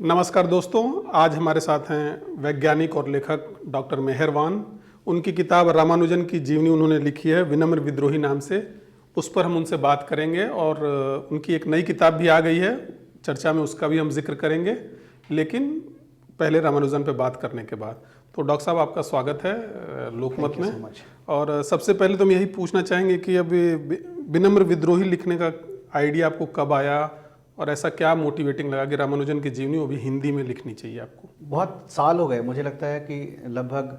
नमस्कार दोस्तों, आज हमारे साथ हैं वैज्ञानिक और लेखक डॉक्टर मेहरवान। उनकी किताब रामानुजन की जीवनी उन्होंने लिखी है विनम्र विद्रोही नाम से। उस पर हम उनसे बात करेंगे और उनकी एक नई किताब भी आ गई है चर्चा में, उसका भी हम जिक्र करेंगे, लेकिन पहले रामानुजन पे बात करने के बाद। तो डॉक्टर साहब, आपका स्वागत है लोकमत में। और सबसे पहले तो हम यही पूछना चाहेंगे कि अब विनम्र विद्रोही लिखने का आइडिया आपको कब आया और ऐसा क्या मोटिवेटिंग लगा कि रामानुजन की जीवनी वो भी हिंदी में लिखनी चाहिए आपको? बहुत साल हो गए, मुझे लगता है कि लगभग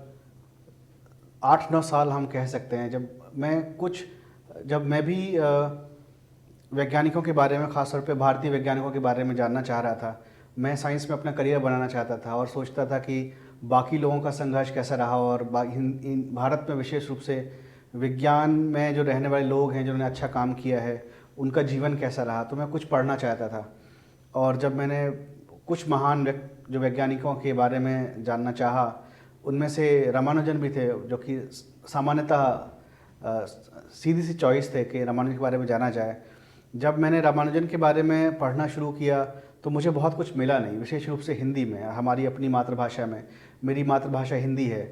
8-9 साल हम कह सकते हैं। जब मैं भी वैज्ञानिकों के बारे में, ख़ासतौर पे भारतीय वैज्ञानिकों के बारे में जानना चाह रहा था। मैं साइंस में अपना करियर बनाना चाहता था और सोचता था कि बाकी लोगों का संघर्ष कैसा रहा और भारत में विशेष रूप से विज्ञान में जो रहने वाले लोग हैं, जिन्होंने अच्छा काम किया है, उनका जीवन कैसा रहा। तो मैं कुछ पढ़ना चाहता था और जब मैंने कुछ महान जो वैज्ञानिकों के बारे में जानना चाहा, उनमें से रामानुजन भी थे, जो कि सामान्यतः सीधी सी चॉइस थे कि रामानुजन के बारे में जाना जाए। जब मैंने रामानुजन के बारे में पढ़ना शुरू किया तो मुझे बहुत कुछ मिला नहीं, विशेष रूप से हिंदी में, हमारी अपनी मातृभाषा में। मेरी मातृभाषा हिंदी है,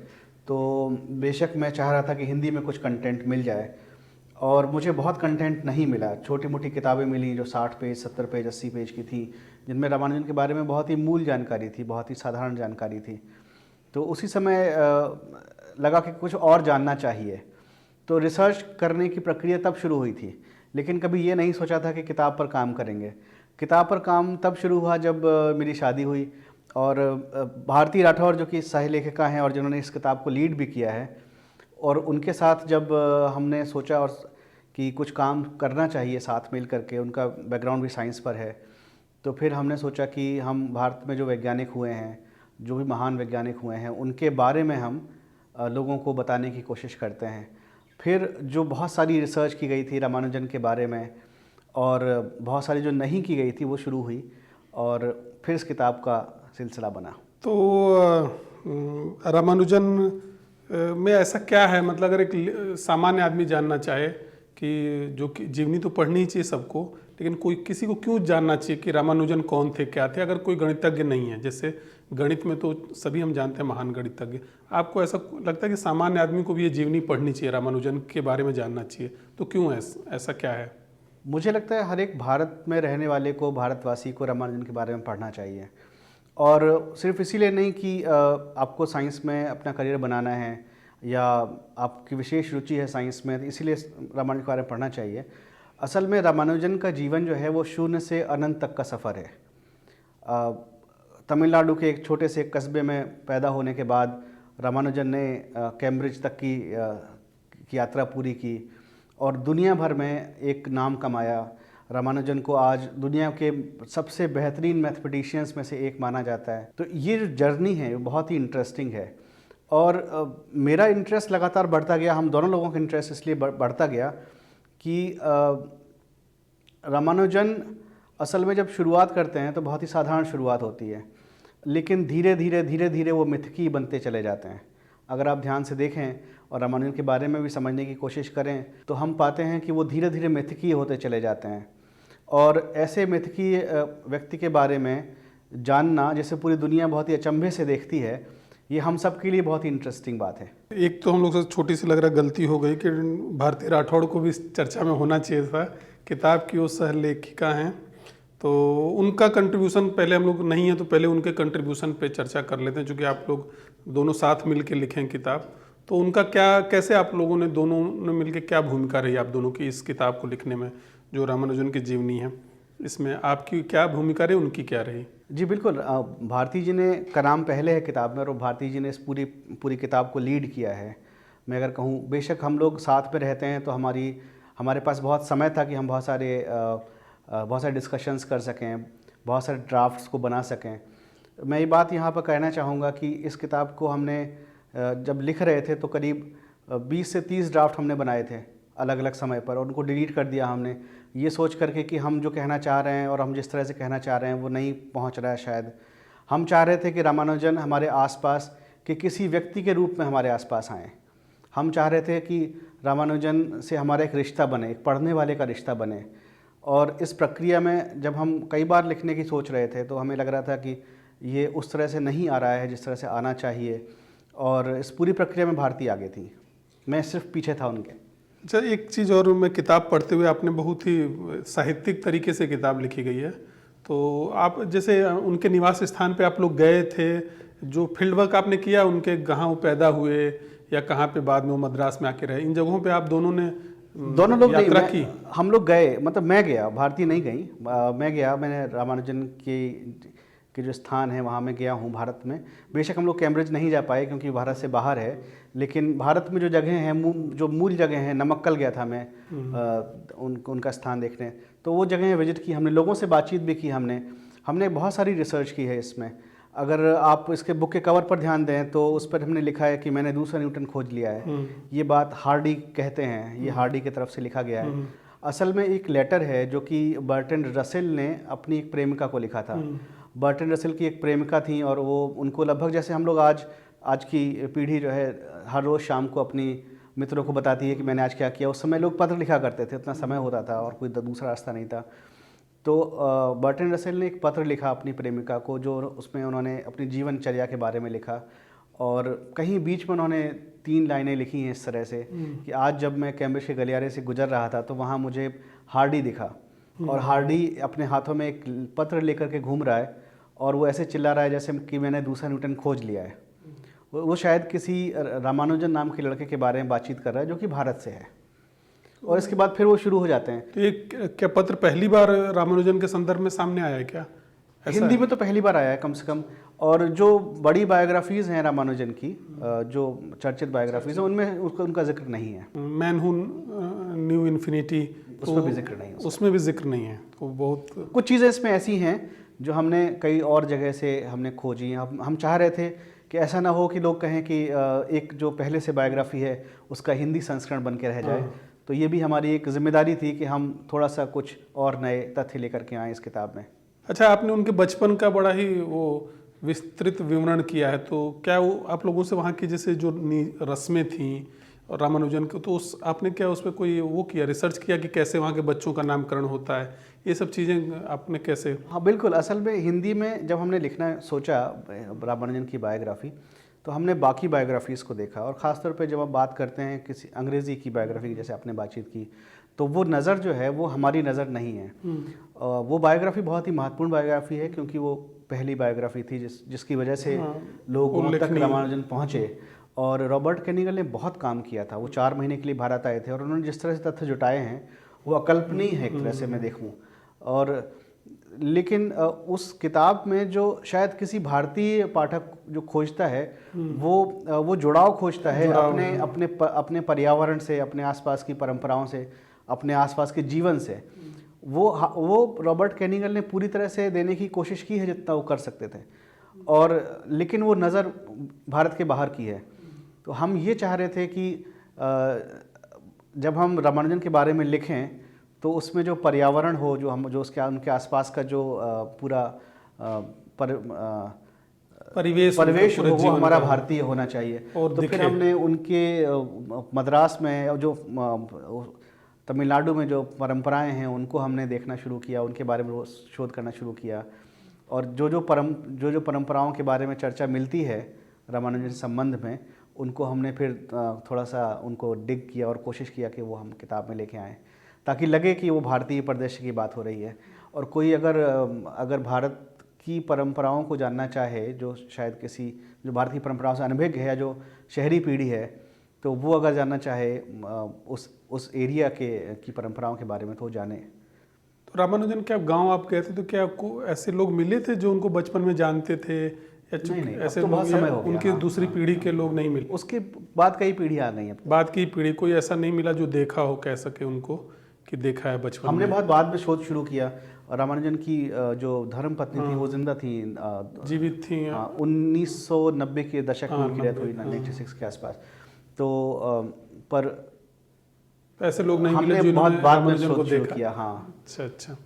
तो बेशक मैं चाह रहा था कि हिंदी में कुछ कंटेंट मिल जाए, और मुझे बहुत कंटेंट नहीं मिला। छोटी मोटी किताबें मिली जो 60 पेज, 70 पेज, 80 पेज की थी, जिनमें रामानुजन के बारे में बहुत ही मूल जानकारी थी, बहुत ही साधारण जानकारी थी। तो उसी समय लगा कि कुछ और जानना चाहिए, तो रिसर्च करने की प्रक्रिया तब शुरू हुई थी। लेकिन कभी ये नहीं सोचा था कि किताब पर काम करेंगे। किताब पर काम तब शुरू हुआ जब मेरी शादी हुई, और भारती राठौर, जो कि सह लेखिका हैं और जिन्होंने इस किताब को लीड भी किया है, और उनके साथ जब हमने सोचा और कि कुछ काम करना चाहिए साथ मिल करके, उनका बैकग्राउंड भी साइंस पर है, तो फिर हमने सोचा कि हम भारत में जो वैज्ञानिक हुए हैं, जो भी महान वैज्ञानिक हुए हैं, उनके बारे में हम लोगों को बताने की कोशिश करते हैं। फिर जो बहुत सारी रिसर्च की गई थी रामानुजन के बारे में, और बहुत सारी जो नहीं की गई थी, वो शुरू हुई, और फिर इस किताब का सिलसिला बना। तो रामानुजन में ऐसा क्या है, मतलब अगर एक सामान्य आदमी जानना चाहे कि जो कि जीवनी तो पढ़नी ही चाहिए सबको, लेकिन कोई किसी को क्यों जानना चाहिए कि रामानुजन कौन थे, क्या थे, अगर कोई गणितज्ञ नहीं है? जैसे गणित में तो सभी हम जानते हैं महान गणितज्ञ, आपको ऐसा लगता है कि सामान्य आदमी को भी ये जीवनी पढ़नी चाहिए, रामानुजन के बारे में जानना चाहिए, तो क्यों ऐसा क्या है? मुझे लगता है हर एक भारत में रहने वाले को, भारतवासी को रामानुजन के बारे में पढ़ना चाहिए। और सिर्फ इसीलिए नहीं कि आपको साइंस में अपना करियर बनाना है या आपकी विशेष रुचि है साइंस में, तो इसीलिए रामानुजन के बारे में पढ़ना चाहिए। असल में रामानुजन का जीवन जो है वो शून्य से अनंत तक का सफ़र है। तमिलनाडु के एक छोटे से कस्बे में पैदा होने के बाद रामानुजन ने कैम्ब्रिज तक की यात्रा पूरी की और दुनिया भर में एक नाम कमाया। रामानुजन को आज दुनिया के सबसे बेहतरीन मैथमेटिशियंस में से एक माना जाता है। तो ये जो जर्नी है वो बहुत ही इंटरेस्टिंग है, और मेरा इंटरेस्ट लगातार बढ़ता गया, हम दोनों लोगों का इंटरेस्ट इसलिए बढ़ता गया कि रामानुजन असल में जब शुरुआत करते हैं तो बहुत ही साधारण शुरुआत होती है, लेकिन धीरे धीरे वो मिथकी बनते चले जाते हैं। अगर आप ध्यान से देखें और रामानुजन के बारे में भी समझने की कोशिश करें तो हम पाते हैं कि वो धीरे धीरे मिथकी होते चले जाते हैं। और ऐसे मिथकी व्यक्ति के बारे में जानना, जैसे पूरी दुनिया बहुत ही अचंभे से देखती है, ये हम सब के लिए बहुत ही इंटरेस्टिंग बात है। एक तो हम लोग से छोटी सी लग रहा है गलती हो गई कि भारती राठौड़ को भी इस चर्चा में होना चाहिए था। किताब की वो सह लेखिका हैं, तो उनका कंट्रीब्यूशन पहले हम लोग नहीं है, तो पहले उनके कंट्रीब्यूशन पे चर्चा कर लेते हैं, क्योंकि आप लोग दोनों साथ मिल के लिखें किताब। तो उनका क्या, कैसे आप लोगों ने दोनों ने मिल के क्या भूमिका रही आप दोनों की इस किताब को लिखने में, जो रामानुजन की जीवनी है, इसमें आपकी क्या भूमिका रही, उनकी क्या रही? जी बिल्कुल, भारती जी ने का नाम पहले है किताब में, और भारती जी ने इस पूरी किताब को लीड किया है। मैं अगर कहूँ, बेशक हम लोग साथ में रहते हैं तो हमारे पास बहुत समय था कि हम बहुत सारे डिस्कशंस कर सकें, बहुत सारे ड्राफ्ट्स को बना सकें। मैं ये बात यहाँ पर कहना चाहूँगा कि इस किताब को हमने जब लिख रहे थे तो करीब 20 से 30 ड्राफ्ट हमने बनाए थे अलग अलग समय पर, और उनको डिलीट कर दिया हमने, ये सोच करके कि हम जो कहना चाह रहे हैं और हम जिस तरह से कहना चाह रहे हैं वो नहीं पहुंच रहा है शायद। हम चाह रहे थे कि रामानुजन हमारे आसपास के किसी व्यक्ति के रूप में हमारे आसपास आएँ। हम चाह रहे थे कि रामानुजन से हमारा एक रिश्ता बने, एक पढ़ने वाले का रिश्ता बने। और इस प्रक्रिया में जब हम कई बार लिखने की सोच रहे थे तो हमें लग रहा था कि ये उस तरह से नहीं आ रहा है जिस तरह से आना चाहिए, और इस पूरी प्रक्रिया में भारतीय आगे थी, मैं सिर्फ पीछे था उनके। अच्छा, एक चीज़ और, मैं किताब पढ़ते हुए आपने बहुत ही साहित्यिक तरीके से किताब लिखी गई है, तो आप जैसे उनके निवास स्थान पे आप लोग गए थे, जो फील्ड वर्क आपने किया, उनके कहाँ वो पैदा हुए या कहाँ पे बाद में वो मद्रास में आके रहे, इन जगहों पे आप दोनों ने दोनों लोग यात्रा नहीं, की? हम लोग गए, मतलब मैं गया, भारतीय नहीं गई, मैं गया, मैंने रामानुजन के जो स्थान है वहाँ मैं गया हूँ भारत में। बेशक हम लोग कैम्ब्रिज नहीं जा पाए क्योंकि भारत से बाहर है, लेकिन भारत में जो जगह हैं, जो मूल जगह हैं, नमक्कल गया था मैं उनका स्थान देखने, तो वो जगह विजिट की हमने, लोगों से बातचीत भी की हमने बहुत सारी रिसर्च की है इसमें। अगर आप इसके बुक के कवर पर ध्यान दें तो उस पर हमने लिखा है कि मैंने दूसरा न्यूटन खोज लिया है। ये बात हार्डी कहते हैं, ये हार्डी की तरफ से लिखा गया है। असल में एक लेटर है जो कि बर्ट्रैंड रसेल ने अपनी एक प्रेमिका को लिखा था। बर्ट्रैंड रसेल की एक प्रेमिका थी और वो उनको लगभग जैसे हम लोग आज की पीढ़ी जो है हर रोज़ शाम को अपनी मित्रों को बताती है कि मैंने आज क्या किया, उस समय लोग पत्र लिखा करते थे, उतना समय होता था और कोई दूसरा रास्ता नहीं था। तो बर्ट्रैंड रसेल ने एक पत्र लिखा अपनी प्रेमिका को, जो उसमें उन्होंने अपनी जीवनचर्या के बारे में लिखा, और कहीं बीच में उन्होंने 3 लाइनें लिखी हैं इस तरह से कि आज जब मैं कैम्ब्रिज के गलियारे से गुजर रहा था तो वहाँ मुझे हार्डी दिखा, और हार्डी अपने हाथों में एक पत्र लेकर के घूम रहा है और वो ऐसे चिल्ला रहा है जैसे कि मैंने दूसरा न्यूटन खोज लिया है। वो शायद किसी रामानुजन नाम के लड़के के बारे में बातचीत कर रहा है जो कि भारत से है, और इसके बाद फिर वो शुरू हो जाते हैं। तो ये क्या पत्र पहली बार रामानुजन के संदर्भ में सामने आया है क्या? हिंदी में तो पहली बार आया है कम से कम, और जो बड़ी बायोग्राफीज़ हैं रामानुजन की, जो चर्चित बायोग्राफीज़ हैं, उनमें उनका जिक्र नहीं है। मैन हू न्यू इन्फिनिटी, उसमें भी जिक्र नहीं है, उसमें भी जिक्र नहीं है। तो बहुत कुछ चीज़ें इसमें ऐसी हैं जो हमने कई और जगह से हमने खोजी हैं। हम चाह रहे थे कि ऐसा ना हो कि लोग कहें कि एक जो पहले से बायोग्राफी है उसका हिंदी संस्करण बन के रह जाए। तो ये भी हमारी एक जिम्मेदारी थी कि हम थोड़ा सा कुछ और नए तथ्य लेकर के आए इस किताब में। अच्छा, आपने उनके बचपन का बड़ा ही वो विस्तृत विवरण किया है, तो क्या वो आप लोगों से वहाँ की जैसे जो रस्में थीं और रामानुजन के, तो उस आपने क्या उस पर कोई वो किया, रिसर्च किया कि कैसे वहाँ के बच्चों का नामकरण होता है, ये सब चीज़ें आपने कैसे? हाँ बिल्कुल, असल में हिंदी में जब हमने लिखना सोचा रामानुजन की बायोग्राफी, तो हमने बाकी बायोग्राफीज़ को देखा, और ख़ासतौर पे जब आप बात करते हैं किसी अंग्रेज़ी की बायोग्राफी की, जैसे आपने बातचीत की, तो वो नज़र जो है वो हमारी नज़र नहीं है। वो बायोग्राफी बहुत ही महत्वपूर्ण बायोग्राफी है क्योंकि वो पहली बायोग्राफी थी जिसकी वजह से लोगों तक रामानुजन पहुँचे। और रॉबर्ट कैनिगल ने बहुत काम किया था, वो 4 महीने के लिए भारत आए थे, और उन्होंने जिस तरह से तथ्य जुटाए हैं वो अकल्पनीय है एक तरह से मैं देखूँ। और लेकिन उस किताब में जो शायद किसी भारतीय पाठक जो खोजता है वो जुड़ाव खोजता है अपने पर्यावरण से, अपने आसपास की परंपराओं से, अपने आसपास के जीवन से, वो रॉबर्ट कैनिगल ने पूरी तरह से देने की कोशिश की है जितना वो कर सकते थे, और लेकिन वो नज़र भारत के बाहर की है। तो हम ये चाह रहे थे कि जब हम रामानुजन के बारे में लिखें तो उसमें जो पर्यावरण हो, जो उनके आसपास का जो पूरा परिवेश हो, वो हमारा भारतीय होना चाहिए। तो फिर हमने उनके मद्रास में जो तमिलनाडु में जो परंपराएं हैं उनको हमने देखना शुरू किया, उनके बारे में शोध करना शुरू किया, और जो परंपराओं के बारे में चर्चा मिलती है रामानुजन संबंध में, उनको हमने फिर थोड़ा सा उनको डिग किया और कोशिश किया कि वो हम किताब में लेके आएँ, ताकि लगे कि वो भारतीय परिदृश्य की बात हो रही है। और कोई अगर भारत की परंपराओं को जानना चाहे, जो शायद जो भारतीय परंपराओं से अनभिज्ञ है, जो शहरी पीढ़ी है, तो वो अगर जानना चाहे उस एरिया की परंपराओं के बारे में, तो वो जाने। तो रामानुजन के आप गाँव आप गए थे, तो क्या आपको ऐसे लोग मिले थे जो उनको बचपन में जानते थे, या नहीं, ऐसे तो बहुत समय हो गया, उनकी दूसरी पीढ़ी के लोग नहीं मिले? उसके बाद कई पीढ़ी आ गई हैं। बाद की पीढ़ी कोई ऐसा नहीं मिला जो देखा हो, कह सके उनको कि देखा है बचपन हमने में? बहुत बाद में शोध शुरू किया, और रामानुजन की जो धर्म पत्नी थी वो जिंदा थी, जीवित थी। 1990 के दशक में उनकी डेथ हुई, 96 के आसपास। तो पर ऐसे लोग नहीं मिले हमने बहुत बाद में शोध शुरू देखा किया। हाँ, अच्छा।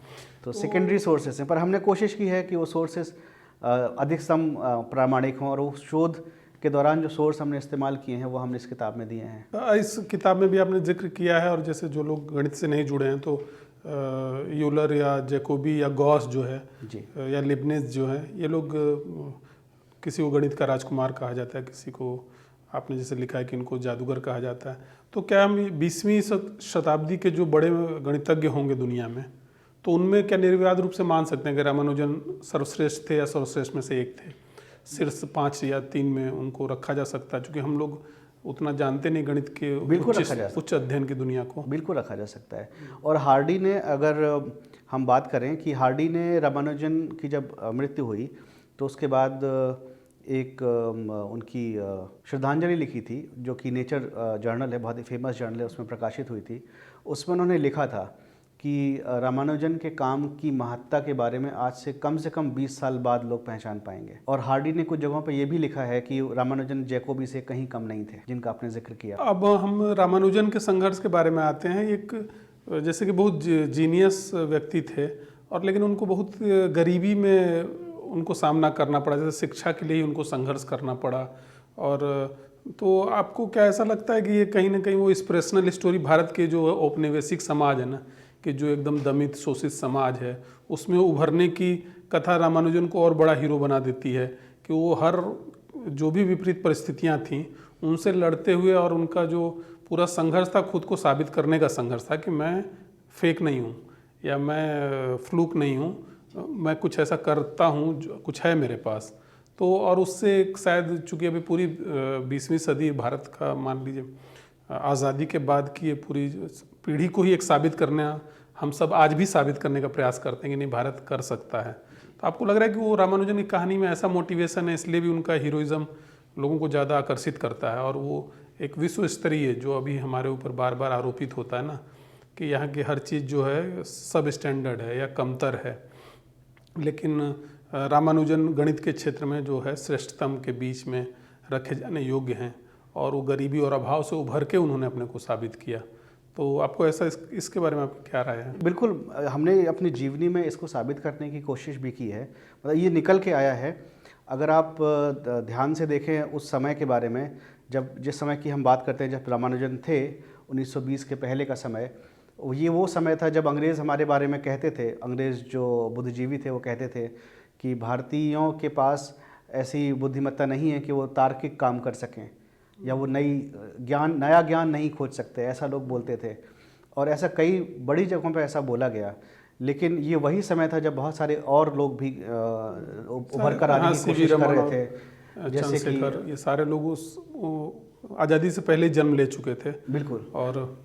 तो सेकेंडरी सोर्सेस हैं, पर हमने कोशिश की है कि वो सोर्सेस अधिकतम प्रामाणिक हों, और उस शोध के दौरान जो सोर्स हमने इस्तेमाल किए हैं वो हमने इस किताब में दिए हैं। इस किताब में भी आपने जिक्र किया है, और जैसे जो लोग गणित से नहीं जुड़े हैं तो यूलर या जैकोबी या गॉस जो है जी। या लिबनिज जो है, ये लोग किसी को गणित का राजकुमार कहा जाता है, किसी को आपने जैसे लिखा है कि इनको जादूगर कहा जाता है। तो क्या हम 20वीं शताब्दी के जो बड़े गणितज्ञ होंगे दुनिया में, तो उनमें क्या निर्विवाद रूप से मान सकते हैं कि रामानुजन सर्वश्रेष्ठ थे या सर्वश्रेष्ठ में से एक थे? शीर्ष 5 या 3 में उनको रखा जा सकता है, क्योंकि हम लोग उतना जानते नहीं गणित के बिल्कुल रखा जा सकता उच्च अध्ययन की दुनिया को। बिल्कुल रखा जा सकता है। और हार्डी ने, अगर हम बात करें कि हार्डी ने रामानुजन की जब मृत्यु हुई तो उसके बाद एक उनकी श्रद्धांजलि लिखी थी, जो कि नेचर जर्नल है, बहुत ही फेमस जर्नल है, उसमें प्रकाशित हुई थी। उसमें उन्होंने लिखा था कि रामानुजन के काम की महत्ता के बारे में आज से कम 20 साल बाद लोग पहचान पाएंगे। और हार्डी ने कुछ जगहों पर यह भी लिखा है कि रामानुजन जैकोबी से कहीं कम नहीं थे, जिनका आपने जिक्र किया। अब हम रामानुजन के संघर्ष के बारे में आते हैं। एक जैसे कि बहुत जीनियस व्यक्ति थे, और लेकिन उनको बहुत गरीबी में उनको सामना करना पड़ा, जैसे शिक्षा के लिए ही उनको संघर्ष करना पड़ा। और तो आपको क्या ऐसा लगता है कि ये कहीं ना कहीं वो इंस्पिरेशनल स्टोरी भारत के जो औपनिवेशिक समाज है ना, कि जो एकदम दमित शोषित समाज है, उसमें उभरने की कथा रामानुजन को और बड़ा हीरो बना देती है, कि वो हर जो भी विपरीत परिस्थितियां थीं उनसे लड़ते हुए, और उनका जो पूरा संघर्ष था खुद को साबित करने का संघर्ष था कि मैं फेक नहीं हूँ या मैं फ्लूक नहीं हूँ, मैं कुछ ऐसा करता हूँ जो कुछ है मेरे पास। तो और उससे शायद चूँकि अभी पूरी 20वीं सदी भारत का, मान लीजिए आज़ादी के बाद की ये पूरी पीढ़ी को ही एक साबित करना, हम सब आज भी साबित करने का प्रयास करते हैं कि नहीं, भारत कर सकता है। तो आपको लग रहा है कि वो रामानुजन की कहानी में ऐसा मोटिवेशन है, इसलिए भी उनका हीरोइज्म लोगों को ज़्यादा आकर्षित करता है, और वो एक विश्व स्तरीय जो अभी हमारे ऊपर बार बार आरोपित होता है ना, कि यहाँ की हर चीज़ जो है सब स्टैंडर्ड है या कमतर है, लेकिन रामानुजन गणित के क्षेत्र में जो है श्रेष्ठतम के बीच में रखे जाने योग्य हैं, और वो गरीबी और अभाव से उभर के उन्होंने अपने को साबित किया। तो आपको ऐसा इसके बारे में आपकी क्या राय है? बिल्कुल, हमने अपनी जीवनी में इसको साबित करने की कोशिश भी की है, मतलब ये निकल के आया है। अगर आप ध्यान से देखें उस समय के बारे में, जिस समय की हम बात करते हैं, जब रामानुजन थे 1920 के पहले का समय, ये वो समय था जब अंग्रेज़ हमारे बारे में कहते थे, अंग्रेज़ जो बुद्धिजीवी थे वो कहते थे कि भारतीयों के पास ऐसी बुद्धिमत्ता नहीं है कि वो तार्किक काम कर सकें, या वो नया ज्ञान नहीं खोज सकते, ऐसा लोग बोलते थे। और ऐसा कई बड़ी जगहों पे ऐसा बोला गया। लेकिन ये वही समय था जब बहुत सारे और लोग भी उभर कर आने की कोशिश कर रहे थे, जैसे कि ये सारे लोग उस आज़ादी से पहले जन्म ले चुके थे। बिल्कुल। और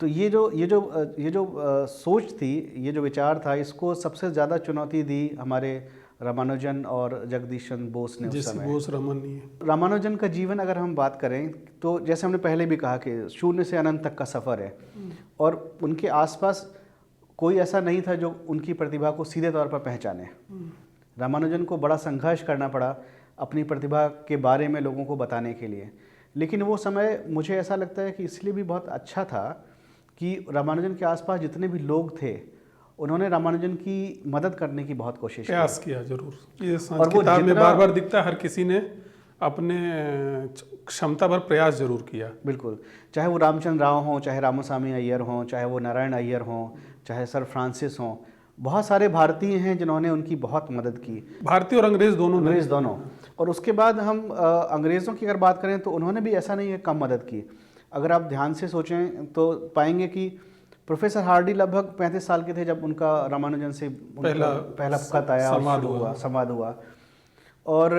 तो ये जो सोच थी, ये जो विचार था, इसको सबसे ज़्यादा चुनौती दी हमारे रामानुजन और जगदीशन बोस ने उस समय। बोस रामानुजन का जीवन अगर हम बात करें तो जैसे हमने पहले भी कहा कि शून्य से अनंत तक का सफ़र है, और उनके आसपास कोई ऐसा नहीं था जो उनकी प्रतिभा को सीधे तौर पर पहचाने। रामानुजन को बड़ा संघर्ष करना पड़ा अपनी प्रतिभा के बारे में लोगों को बताने के लिए। लेकिन वो समय मुझे ऐसा लगता है कि इसलिए भी बहुत अच्छा था कि रामानुजन के आसपास जितने भी लोग थे, उन्होंने रामानुजन की मदद करने की बहुत कोशिश प्रयास किया जरूर। ये किताब में बार बार दिखता है, हर किसी ने अपने क्षमता भर प्रयास जरूर किया। बिल्कुल, चाहे वो रामचंद्र राव हों, चाहे रामास्वामी अय्यर हों, चाहे वो नारायण अय्यर हों, चाहे सर फ्रांसिस हों, बहुत सारे भारतीय हैं जिन्होंने उनकी बहुत मदद की, भारतीय और अंग्रेज़ दोनों। और उसके बाद हम अंग्रेज़ों की अगर बात करें तो उन्होंने भी ऐसा नहीं है कम मदद की। अगर आप ध्यान से सोचें तो पाएंगे कि प्रोफेसर हार्डी लगभग 35 साल के थे जब उनका रामानुजन से पहला खत आया, संवाद हुआ। और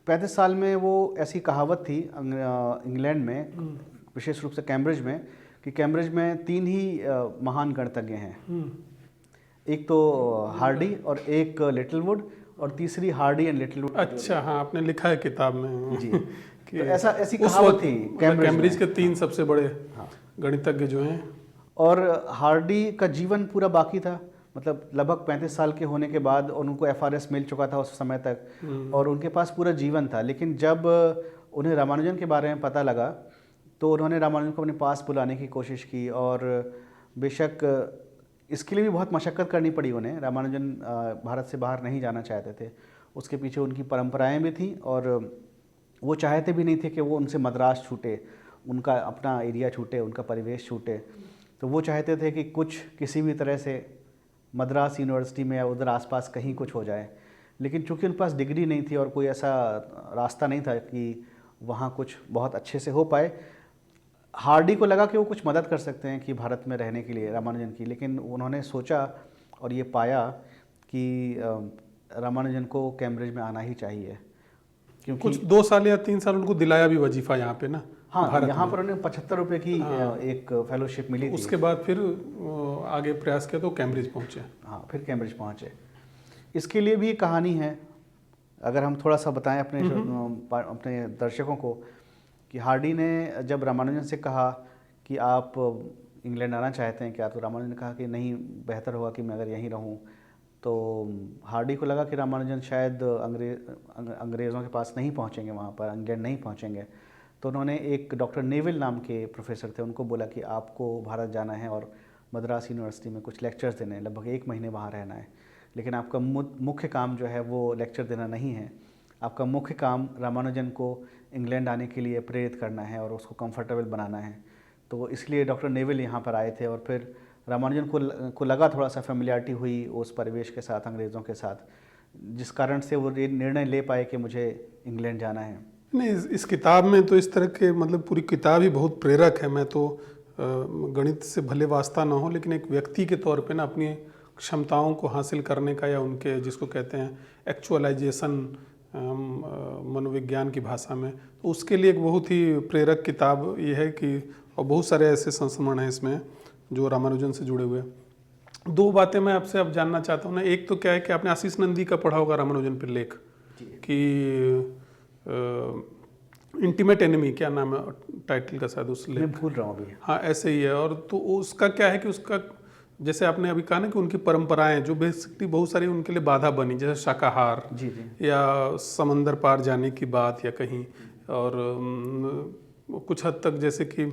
35 साल में वो ऐसी कहावत थी इंग्लैंड में, विशेष रूप से कैम्ब्रिज में, कि कैम्ब्रिज में 3 ही महान गणितज्ञ हैं, एक तो हार्डी और एक लिटिलवुड और तीसरी हार्डी एंड लिटिलवुड। अच्छा, हाँ, आपने लिखा है किताब में जी। तो ऐसी कहावत थी कैम्ब्रिज के 3 सबसे बड़े गणितज्ञ जो हैं। और हार्डी का जीवन पूरा बाकी था, मतलब लगभग 35 साल के होने के बाद उनको FRS मिल चुका था उस समय तक, और उनके पास पूरा जीवन था। लेकिन जब उन्हें रामानुजन के बारे में पता लगा तो उन्होंने रामानुजन को अपने पास बुलाने की कोशिश की, और बेशक इसके लिए भी बहुत मशक्क़त करनी पड़ी उन्हें। रामानुजन भारत से बाहर नहीं जाना चाहते थे, उसके पीछे उनकी परंपराएं भी थीं, और वो चाहते भी नहीं थे कि वो उनसे मद्रास छूटे, उनका अपना एरिया छूटे, उनका परिवेश छूटे। तो वो चाहते थे कि कुछ किसी भी तरह से मद्रास यूनिवर्सिटी में या उधर आसपास कहीं कुछ हो जाए, लेकिन चूंकि उनके पास डिग्री नहीं थी और कोई ऐसा रास्ता नहीं था कि वहाँ कुछ बहुत अच्छे से हो पाए, हार्डी को लगा कि वो कुछ मदद कर सकते हैं कि भारत में रहने के लिए रामानुजन की। लेकिन उन्होंने सोचा और ये पाया कि रामानुजन को कैम्ब्रिज में आना ही चाहिए, क्योंकि कुछ 2 साल या 3 साल उनको दिलाया भी वजीफा यहाँ पे ना। हाँ, भारत यहाँ में। पर उन्हें 75 रुपये की एक फेलोशिप मिली थी। उसके बाद फिर आगे प्रयास किया तो कैम्ब्रिज पहुँचे। हाँ, फिर कैम्ब्रिज पहुँचे। इसके लिए भी एक कहानी है, अगर हम थोड़ा सा बताएं अपने दर्शकों को, कि हार्डी ने जब रामानुजन से कहा कि आप इंग्लैंड आना चाहते हैं क्या, तो रामानुजन ने कहा कि नहीं, बेहतर होगा कि मैं अगर यहीं रहूं। तो हार्डी को लगा कि रामानुजन शायद अंग्रेज़ों के पास नहीं पहुंचेंगे, वहाँ पर इंग्लैंड नहीं पहुंचेंगे। तो उन्होंने एक डॉक्टर नेविल नाम के प्रोफेसर थे, उनको बोला कि आपको भारत जाना है और मद्रास यूनिवर्सिटी में कुछ लेक्चर्स देने हैं, लगभग 1 महीने वहाँ रहना है, लेकिन आपका मुख्य काम जो है वो लेक्चर देना नहीं है, आपका मुख्य काम रामानुजन को इंग्लैंड आने के लिए प्रेरित करना है और उसको कंफर्टेबल बनाना है। तो इसलिए डॉक्टर नेविल यहाँ पर आए थे और फिर रामानुजन को लगा, थोड़ा सा फेमिलियरिटी हुई उस परिवेश के साथ, अंग्रेज़ों के साथ, जिस कारण से वो निर्णय ले पाए कि मुझे इंग्लैंड जाना है। नहीं, इस किताब में तो इस तरह के मतलब पूरी किताब ही बहुत प्रेरक है। मैं तो गणित से भले वास्ता ना हो, लेकिन एक व्यक्ति के तौर पे ना अपनी क्षमताओं को हासिल करने का, या उनके जिसको कहते हैं एक्चुअलाइजेशन मनोविज्ञान की भाषा में, तो उसके लिए एक बहुत ही प्रेरक किताब ये है कि, और बहुत सारे ऐसे संस्मरण हैं इसमें जो रामानुजन से जुड़े हुए। 2 बातें मैं आपसे अब जानना चाहता हूँ ना। एक तो क्या है कि आपने आशीष नंदी का पढ़ा होगा रामानुजन पर लेख, कि इंटीमेट एनिमी, क्या नाम है टाइटल का शायद उस लेख, मैं भूल रहा हूँ अभी। हाँ ऐसे ही है। और तो उसका क्या है कि उसका, जैसे आपने अभी कहा ना कि उनकी परंपराएं जो बेसिकली बहुत सारी उनके लिए बाधा बनी, जैसे शाकाहार जी। या समंदर पार जाने की बात या कहीं, और कुछ हद तक जैसे कि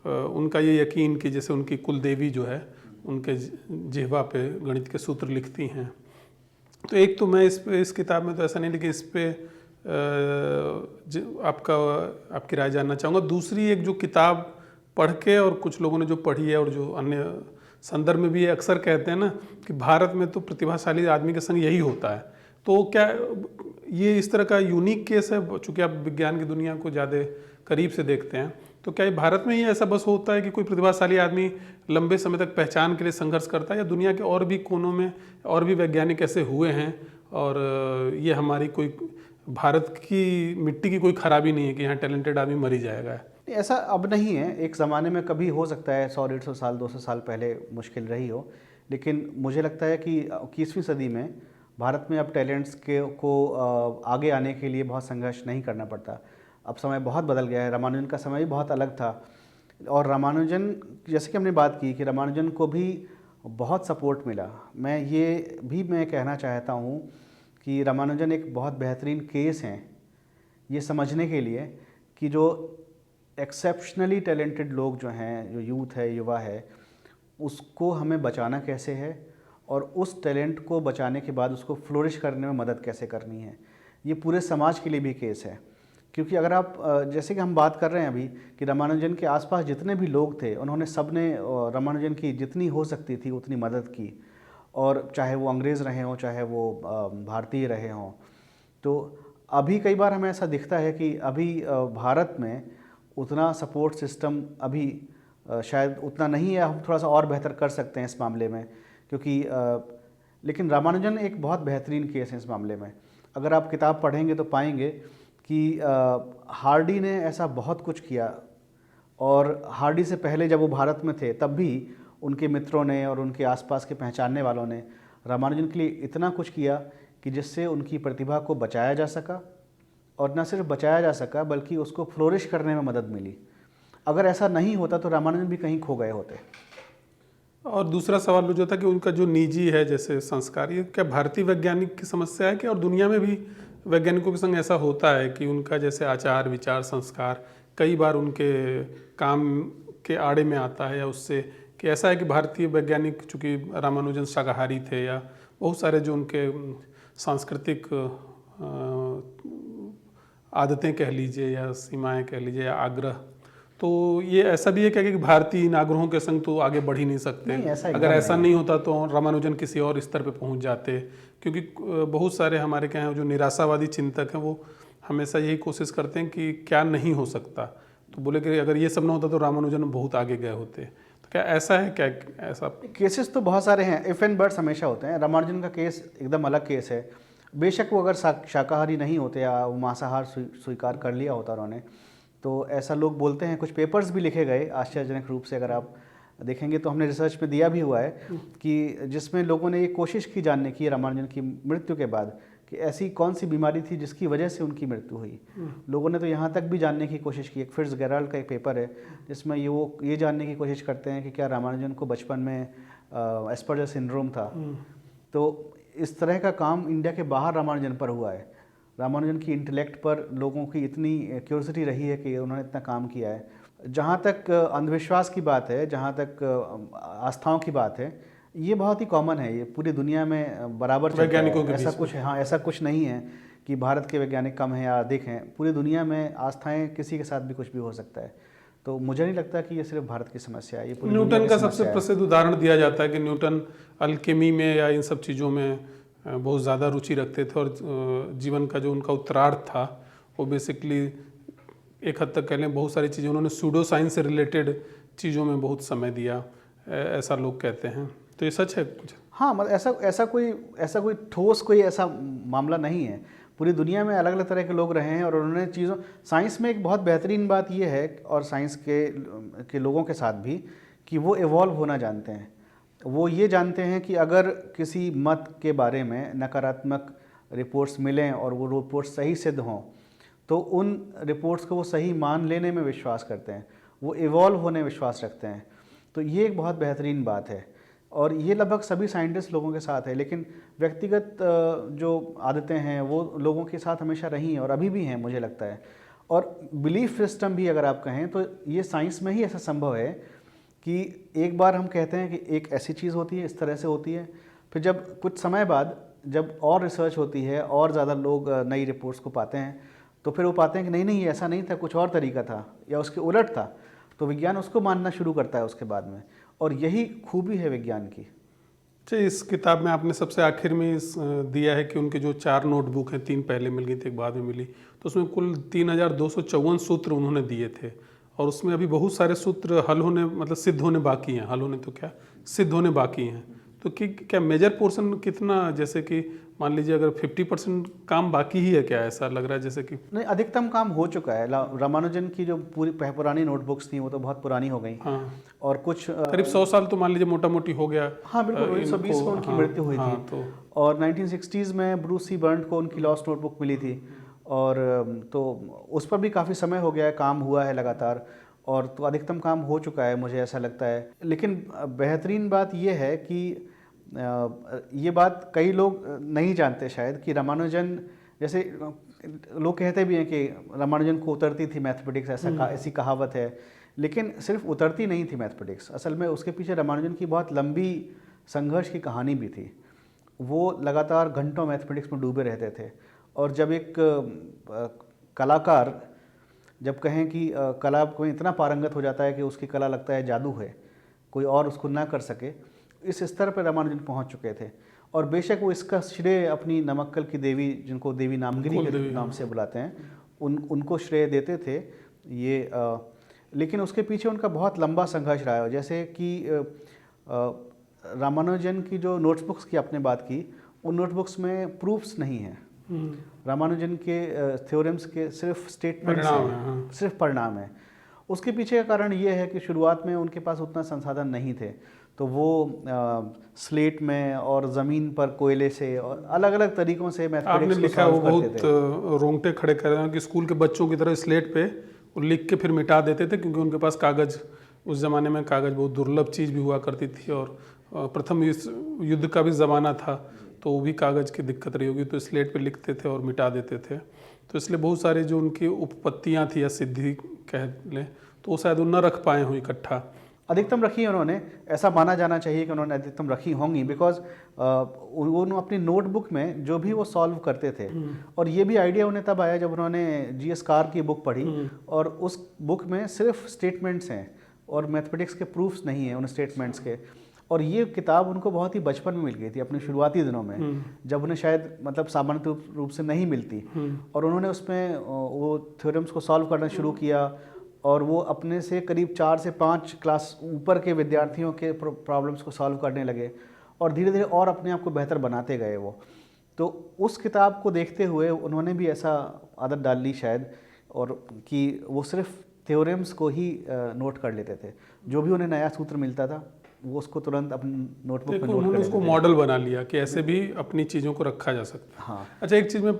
उनका ये यकीन कि जैसे उनकी कुल देवी जो है उनके जिह्वा पे गणित के सूत्र लिखती हैं। तो एक तो मैं इस किताब में तो ऐसा नहीं, लेकिन इस पे आपकी राय जानना चाहूँगा। दूसरी, एक जो किताब पढ़ के और कुछ लोगों ने जो पढ़ी है और जो अन्य संदर्भ में भी ये अक्सर कहते हैं ना कि भारत में तो प्रतिभाशाली आदमी के संग यही होता है, तो क्या ये इस तरह का यूनिक केस है? चूँकि आप विज्ञान की दुनिया को ज़्यादा करीब से देखते हैं, तो क्या ये भारत में ही ऐसा बस होता है कि कोई प्रतिभाशाली आदमी लंबे समय तक पहचान के लिए संघर्ष करता है, या दुनिया के और भी कोनों में और भी वैज्ञानिक ऐसे हुए हैं, और ये हमारी कोई भारत की मिट्टी की कोई खराबी नहीं है कि यहाँ टैलेंटेड आदमी मर ही जाएगा? ऐसा अब नहीं है, एक ज़माने में कभी हो सकता है, 100-150 साल 200 साल पहले मुश्किल रही हो, लेकिन मुझे लगता है कि 21वीं सदी में भारत में अब टैलेंट्स को आगे आने के लिए बहुत संघर्ष नहीं करना पड़ता। अब समय बहुत बदल गया है, रामानुजन का समय भी बहुत अलग था, और रामानुजन, जैसे कि हमने बात की कि रामानुजन को भी बहुत सपोर्ट मिला। मैं कहना चाहता हूँ कि रामानुजन एक बहुत बेहतरीन केस हैं ये समझने के लिए कि जो एक्सेप्शनली टैलेंटेड लोग जो हैं, जो यूथ है, युवा है, उसको हमें बचाना कैसे है, और उस टैलेंट को बचाने के बाद उसको फ्लोरिश करने में मदद कैसे करनी है। ये पूरे समाज के लिए भी केस है, क्योंकि अगर आप, जैसे कि हम बात कर रहे हैं अभी कि रामानुजन के आसपास जितने भी लोग थे, उन्होंने सबने रामानुजन की जितनी हो सकती थी उतनी मदद की, और चाहे वो अंग्रेज़ रहे हों, चाहे वो भारतीय रहे हों। तो अभी कई बार हमें ऐसा दिखता है कि अभी भारत में उतना सपोर्ट सिस्टम अभी शायद उतना नहीं है, हम थोड़ा सा और बेहतर कर सकते हैं इस मामले में, क्योंकि लेकिन रामानुजन एक बहुत बेहतरीन केस है इस मामले में। अगर आप किताब पढ़ेंगे तो पाएंगे कि हार्डी ने ऐसा बहुत कुछ किया, और हार्डी से पहले जब वो भारत में थे तब भी उनके मित्रों ने और उनके आसपास के पहचानने वालों ने रामानुजन के लिए इतना कुछ किया कि जिससे उनकी प्रतिभा को बचाया जा सका, और न सिर्फ बचाया जा सका बल्कि उसको फ्लोरिश करने में मदद मिली। अगर ऐसा नहीं होता तो रामानुजन भी कहीं खो गए होते। और दूसरा सवाल जो था कि उनका जो निजी है जैसे संस्कार, ये क्या भारतीय वैज्ञानिक की समस्या है कि, और दुनिया में भी वैज्ञानिकों के संग ऐसा होता है कि उनका जैसे आचार विचार संस्कार कई बार उनके काम के आड़े में आता है, या उससे कि ऐसा है कि भारतीय वैज्ञानिक, चूँकि रामानुजन शाकाहारी थे, या बहुत सारे जो उनके सांस्कृतिक आदतें कह लीजिए या सीमाएं कह लीजिए या आग्रह, तो ये ऐसा भी है क्या कि भारतीय नागरिकों के संग तो आगे बढ़ ही नहीं सकते? नहीं, ऐसा अगर एकदम ऐसा नहीं। नहीं होता तो रामानुजन किसी और स्तर पे पहुंच जाते, क्योंकि बहुत सारे हमारे क्या हैं जो निराशावादी चिंतक हैं वो हमेशा यही कोशिश करते हैं कि क्या नहीं हो सकता, तो बोले कि अगर ये सब ना होता तो रामानुजन बहुत आगे गए होते। तो क्या ऐसा है, क्या ऐसा? केसेस तो बहुत सारे हैं, इफ एंड बट्स हमेशा होते हैं। रामानुजन का केस एकदम अलग केस है। बेशक वो अगर शाकाहारी नहीं होते या वो मांसाहार स्वीकार कर लिया होता उन्होंने, तो ऐसा लोग बोलते हैं। कुछ पेपर्स भी लिखे गए आश्चर्यजनक रूप से, अगर आप देखेंगे तो हमने रिसर्च में दिया भी हुआ है कि जिसमें लोगों ने ये कोशिश की जानने की रामानुजन की मृत्यु के बाद कि ऐसी कौन सी बीमारी थी जिसकी वजह से उनकी मृत्यु हुई। लोगों ने तो यहाँ तक भी जानने की कोशिश की। एक फिट्स गेराल्ड का एक पेपर है जिसमें ये जानने की कोशिश करते हैं कि क्या रामानुजन को बचपन में एस्पर्जर सिंड्रोम था। तो इस तरह का काम इंडिया के बाहर रामानुजन पर हुआ है। रामानुजन की इंटेलेक्ट पर लोगों की इतनी क्यूरियोसिटी रही है कि उन्होंने इतना काम किया है। जहाँ तक अंधविश्वास की बात है, जहाँ तक आस्थाओं की बात है, ये बहुत ही कॉमन है, ये पूरी दुनिया में बराबर चलता है। वैज्ञानिकों के ऐसा बीच कुछ, हाँ, ऐसा कुछ नहीं है कि भारत के वैज्ञानिक कम हैं या अधिक हैं। पूरी दुनिया में आस्थाएं किसी के साथ भी कुछ भी हो सकता है। तो मुझे नहीं लगता कि ये सिर्फ भारत की समस्या है, ये पूरी दुनिया न्यूटन की का समस्या सबसे है। प्रसिद्ध उदाहरण दिया जाता है कि न्यूटन अल्केमी में या इन सब चीज़ों में बहुत ज़्यादा रुचि रखते थे, और जीवन का जो उनका उत्तरार्ध था वो बेसिकली एक हद तक कह लें बहुत सारी चीज़ें उन्होंने सूडो साइंस से रिलेटेड चीज़ों में बहुत समय दिया, ऐसा लोग कहते हैं। तो ये सच है कुछ? हाँ, मतलब ऐसा कोई ठोस कोई ऐसा मामला नहीं है। पूरी दुनिया में अलग अलग तरह के लोग रहे हैं और उन्होंने चीज़ों, साइंस में एक बहुत बेहतरीन बात यह है, और साइंस के लोगों के साथ भी, कि वो इवॉल्व होना जानते हैं। वो ये जानते हैं कि अगर किसी मत के बारे में नकारात्मक रिपोर्ट्स मिलें और वो रिपोर्ट्स सही सिद्ध हों, तो उन रिपोर्ट्स को वो सही मान लेने में विश्वास करते हैं, वो इवॉल्व होने में विश्वास रखते हैं। तो ये एक बहुत बेहतरीन बात है, और ये लगभग सभी साइंटिस्ट लोगों के साथ है। लेकिन व्यक्तिगत जो आदतें हैं वो लोगों के साथ हमेशा रही हैं और अभी भी हैं, मुझे लगता है। और बिलीफ सिस्टम भी अगर आप कहें तो ये साइंस में ही ऐसा संभव है कि एक बार हम कहते हैं कि एक ऐसी चीज़ होती है, इस तरह से होती है, फिर जब कुछ समय बाद जब और रिसर्च होती है और ज़्यादा लोग नई रिपोर्ट्स को पाते हैं, तो फिर वो पाते हैं कि नहीं, ऐसा नहीं था, कुछ और तरीका था या उसके उलट था, तो विज्ञान उसको मानना शुरू करता है उसके बाद में। और यही खूबी है विज्ञान की। अच्छा, इस किताब में आपने सबसे आखिर में दिया है कि उनके जो 4 नोटबुक हैं, 3 पहले मिल गई थी, एक बाद में मिली, तो उसमें कुल 3254 सूत्र उन्होंने दिए थे, और उसमें अभी बहुत सारे सूत्र हल होने, मतलब सिद्ध होने बाकी हैं। हल होने तो क्या, सिद्ध होने बाकी हैं। तो क्या मेजर पोर्शन कितना, जैसे कि मान लीजिए अगर 50% काम बाकी ही है क्या? ऐसा लग रहा है जैसे कि नहीं, अधिकतम काम हो चुका है। रामानुजन की जो पूरी पुरानी नोटबुक्स थी वो तो बहुत पुरानी हो गई। हाँ, और कुछ करीब 100 साल तो मान लीजिए मोटा मोटी हो गया। हाँ बिल्कुल, 1920 में उनकी मृत्यु हुई थी। तो और 1960s में ब्रूस सी बर्न्ट को उनकी लॉस्ट नोटबुक मिली थी, और तो उस पर भी काफ़ी समय हो गया है, काम हुआ है लगातार, और तो अधिकतम काम हो चुका है, मुझे ऐसा लगता है। लेकिन बेहतरीन बात यह है कि ये बात कई लोग नहीं जानते शायद, कि रामानुजन, जैसे लोग कहते भी हैं कि रामानुजन को उतरती थी मैथमेटिक्स, ऐसी कहावत है, लेकिन सिर्फ उतरती नहीं थी मैथमेटिक्स। असल में उसके पीछे रामानुजन की बहुत लंबी संघर्ष की कहानी भी थी। वो लगातार घंटों मैथमेटिक्स में डूबे रहते थे, और जब एक कलाकार, जब कहें कि कला कोई इतना पारंगत हो जाता है कि उसकी कला लगता है जादू है, कोई और उसको ना कर सके, इस स्तर पर रामानुजन पहुंच चुके थे। और बेशक वो इसका श्रेय अपनी नमक्कल की देवी, जिनको देवी नामगिरी के नाम से बुलाते हैं, उनको श्रेय देते थे ये। लेकिन उसके पीछे उनका बहुत लंबा संघर्ष रहा है। जैसे कि रामानुजन की जो नोटबुक्स की आपने बात की, उन नोटबुक्स में प्रूफ्स नहीं हैं। रामानुजन के थ्योरम्स के सिर्फ स्टेटमेंट्स हैं, सिर्फ परिणाम है। उसके पीछे का कारण ये है कि शुरुआत में उनके पास उतना संसाधन नहीं थे, तो वो स्लेट में और ज़मीन पर कोयले से और अलग अलग तरीकों से मैथमेटिक्स आपने लिखा, वो बहुत रोंगटे खड़े कर रहे हैं कि स्कूल के बच्चों की तरह स्लेट पे वो लिख के फिर मिटा देते थे, क्योंकि उनके पास कागज़, उस ज़माने में कागज़ बहुत दुर्लभ चीज़ भी हुआ करती थी, और प्रथम युद्ध का भी ज़माना था, तो वो भी कागज़ की दिक्कत रही होगी, तो स्लेट पे लिखते थे और मिटा देते थे। तो इसलिए बहुत सारे जो उनकी उपपत्तियाँ थी या सिद्धि कह लें, तो वो शायद वो न रख पाए हों इकट्ठा, अधिकतम रखी है उन्होंने, ऐसा माना जाना चाहिए कि उन्होंने अधिकतम रखी होंगी, बिकॉज उन्होंने अपनी नोटबुक में जो भी वो सॉल्व करते थे, और ये भी आइडिया उन्हें तब आया जब उन्होंने जीएस कार की बुक पढ़ी, और उस बुक में सिर्फ स्टेटमेंट्स हैं और मैथमेटिक्स के प्रूफ्स नहीं हैं उन स्टेटमेंट्स के। और ये किताब उनको बहुत ही बचपन में मिल गई थी, अपने शुरुआती दिनों में, जब उन्हें शायद मतलब सामान्य रूप से नहीं मिलती, और उन्होंने उसमें वो थ्योरम्स को सॉल्व करना शुरू किया, और वो अपने से करीब 4 से 5 क्लास ऊपर के विद्यार्थियों के प्रॉब्लम्स को सॉल्व करने लगे, और धीरे धीरे और अपने आप को बेहतर बनाते गए वो। तो उस किताब को देखते हुए उन्होंने भी ऐसा आदत डाल ली शायद, और कि वो सिर्फ थ्योरम्स को ही नोट कर लेते थे, जो भी उन्हें नया सूत्र मिलता था वो उसको तुरंत अपनी नोटबुक में नोट कर उन्होंने लेते उसको थे। मॉडल बना लिया कि ऐसे भी अपनी चीज़ों को रखा जा सकता है। हाँ, अच्छा, एक चीज़ में,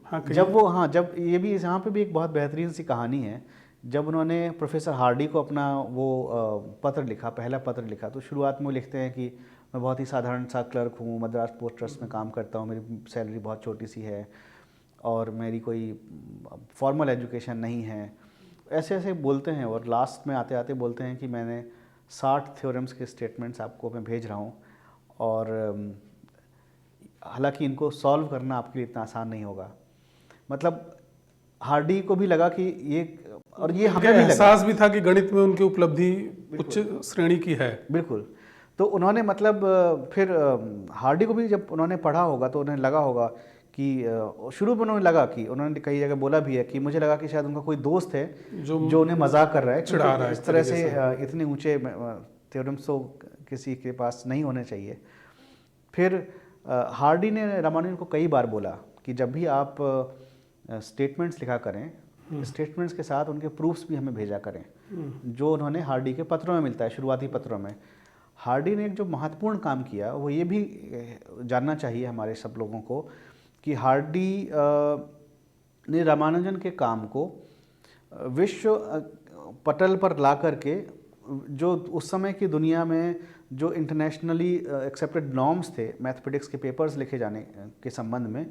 हाँ कहिए। जब ये भी यहाँ पे भी एक बहुत बेहतरीन सी कहानी है, जब उन्होंने प्रोफेसर हार्डी को अपना वो पत्र लिखा, पहला पत्र लिखा, तो शुरुआत में वो लिखते हैं कि मैं बहुत ही साधारण सा क्लर्क हूँ, मद्रास पोर्ट ट्रस्ट में काम करता हूँ, मेरी सैलरी बहुत छोटी सी है और मेरी कोई फॉर्मल एजुकेशन नहीं है, ऐसे ऐसे बोलते हैं। और लास्ट में आते आते बोलते हैं कि मैंने 60 थ्योरम्स के स्टेटमेंट्स आपको मैं भेज रहा हूँ, और हालांकि इनको सॉल्व करना आपके लिए इतना आसान नहीं होगा। मतलब हार्डी को भी लगा कि ये, और ये हमें भी लगा, एहसास भी था कि गणित में उनकी उपलब्धि उच्च श्रेणी की है। बिल्कुल। तो उन्होंने मतलब फिर हार्डी को भी जब उन्होंने पढ़ा होगा तो उन्हें लगा होगा कि शुरू में उन्होंने लगा कि, उन्होंने कई जगह बोला भी है कि मुझे लगा कि शायद उनका कोई दोस्त है जो उन्हें मजाक कर रहा है, चिढ़ा रहा है इस तरह से इतने ऊंचे थ्योरम्स तो किसी के पास नहीं होने चाहिए। फिर हार्डी ने रामानुजन को कई बार बोला कि जब भी आप स्टेटमेंट्स लिखा करें, स्टेटमेंट्स के साथ उनके प्रूफ्स भी हमें भेजा करें, जो उन्होंने हार्डी के पत्रों में मिलता है, शुरुआती पत्रों में। हार्डी ने एक जो महत्वपूर्ण काम किया वो ये भी जानना चाहिए हमारे सब लोगों को कि हार्डी ने रामानुजन के काम को विश्व पटल पर ला करके, जो उस समय की दुनिया में जो इंटरनेशनली एक्सेप्टेड नॉर्म्स थे मैथमेटिक्स के पेपर्स लिखे जाने के संबंध में,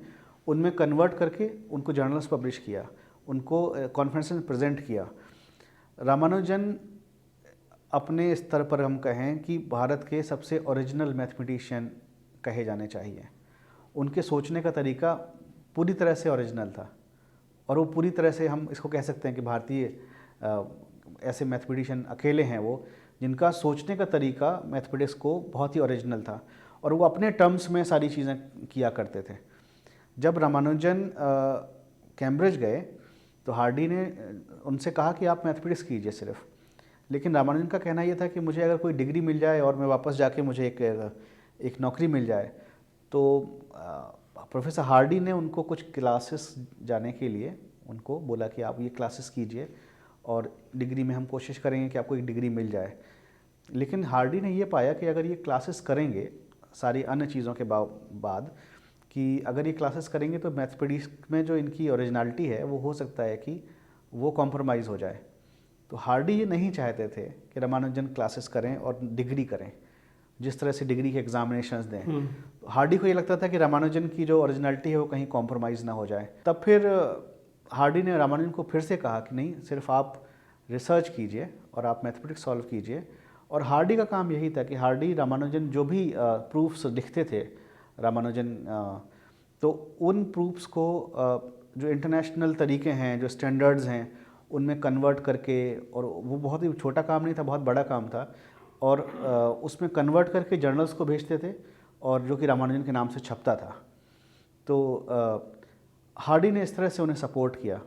उनमें कन्वर्ट करके उनको जर्नल्स पब्लिश किया, उनको कॉन्फ्रेंस में प्रेजेंट किया। रामानुजन अपने स्तर पर हम कहें कि भारत के सबसे ओरिजिनल मैथमेटिशियन कहे जाने चाहिए। उनके सोचने का तरीका पूरी तरह से ओरिजिनल था, और वो पूरी तरह से, हम इसको कह सकते हैं कि भारतीय ऐसे मैथमेटिशियन अकेले हैं वो जिनका सोचने का तरीका मैथमेटिक्स को बहुत ही ओरिजिनल था, और वो अपने टर्म्स में सारी चीज़ें किया करते थे। जब रामानुजन कैम्ब्रिज गए तो हार्डी ने उनसे कहा कि आप मैथमेटिक्स कीजिए सिर्फ, लेकिन रामानुजन का कहना यह था कि मुझे अगर कोई डिग्री मिल जाए और मैं वापस जाके मुझे एक नौकरी मिल जाए, तो प्रोफेसर हार्डी ने उनको कुछ क्लासेस जाने के लिए उनको बोला कि आप ये क्लासेस कीजिए और डिग्री में हम कोशिश करेंगे कि आपको एक डिग्री मिल जाए। लेकिन हार्डी ने ये पाया कि अगर ये क्लासेस करेंगे सारी अन्य चीज़ों के बाद, कि अगर ये क्लासेस करेंगे तो मैथमेटिक्स में जो इनकी ओरिजिनलिटी है वो हो सकता है कि वो कॉम्प्रोमाइज़ हो जाए। तो हार्डी ये नहीं चाहते थे कि रामानुजन क्लासेस करें और डिग्री करें, जिस तरह से डिग्री के एग्जामिनेशंस दें। हार्डी को ये लगता था कि रामानुजन की जो ओरिजिनलिटी है वो कहीं कॉम्प्रोमाइज़ ना हो जाए। तब फिर हार्डी ने रामानुजन को फिर से कहा कि नहीं, सिर्फ आप रिसर्च कीजिए और आप मैथमेटिक्स सॉल्व कीजिए। और हार्डी का काम यही था कि हार्डी रामानुजन जो भी प्रूफ्स लिखते थे रामानुजन, तो उन प्रूफ्स को जो इंटरनेशनल तरीके हैं, जो स्टैंडर्ड्स हैं, उनमें कन्वर्ट करके, और वो बहुत ही छोटा काम नहीं था, बहुत बड़ा काम था, और उसमें कन्वर्ट करके जर्नल्स को भेजते थे, और जो कि रामानुजन के नाम से छपता था। तो हार्डी ने इस तरह से उन्हें सपोर्ट किया।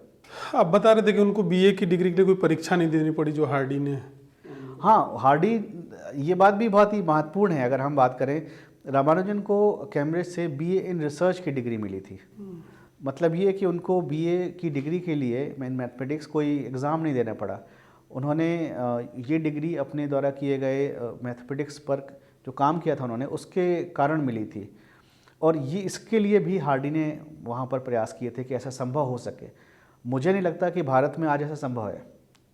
आप बता रहे थे कि उनको बीए की डिग्री के लिए कोई परीक्षा नहीं देनी पड़ी जो हार्डी ने। हाँ, हार्डी, ये बात भी बहुत ही महत्वपूर्ण है। अगर हम बात करें, रामानुजन को कैम्ब्रिज से बीए इन रिसर्च की डिग्री मिली थी। मतलब ये कि उनको बीए की डिग्री के लिए मैथमेटिक्स कोई एग्ज़ाम नहीं देना पड़ा। उन्होंने ये डिग्री अपने द्वारा किए गए मैथमेटिक्स पर जो काम किया था उन्होंने, उसके कारण मिली थी। और ये इसके लिए भी हार्डी ने वहाँ पर प्रयास किए थे कि ऐसा संभव हो सके। मुझे नहीं लगता कि भारत में आज ऐसा संभव है,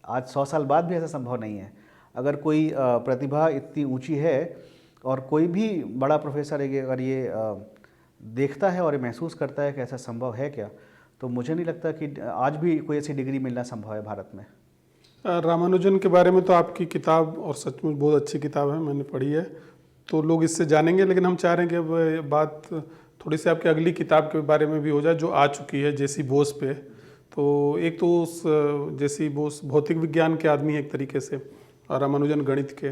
आज 100 साल बाद भी ऐसा संभव नहीं है। अगर कोई प्रतिभा इतनी ऊंची है और कोई भी बड़ा प्रोफेसर है, अगर ये देखता है और महसूस करता है कि ऐसा संभव है क्या, तो मुझे नहीं लगता कि आज भी कोई ऐसी डिग्री मिलना संभव है भारत में। रामानुजन के बारे में तो आपकी किताब और सचमुच बहुत अच्छी किताब है, मैंने पढ़ी है, तो लोग इससे जानेंगे। लेकिन हम चाह रहे हैं कि अब ये बात थोड़ी सी आपकी अगली किताब के बारे में भी हो जाए जो आ चुकी है, जेसी बोस पे। तो एक तो उस जेसी बोस भौतिक विज्ञान के आदमी है एक तरीके से, और रामानुजन गणित के।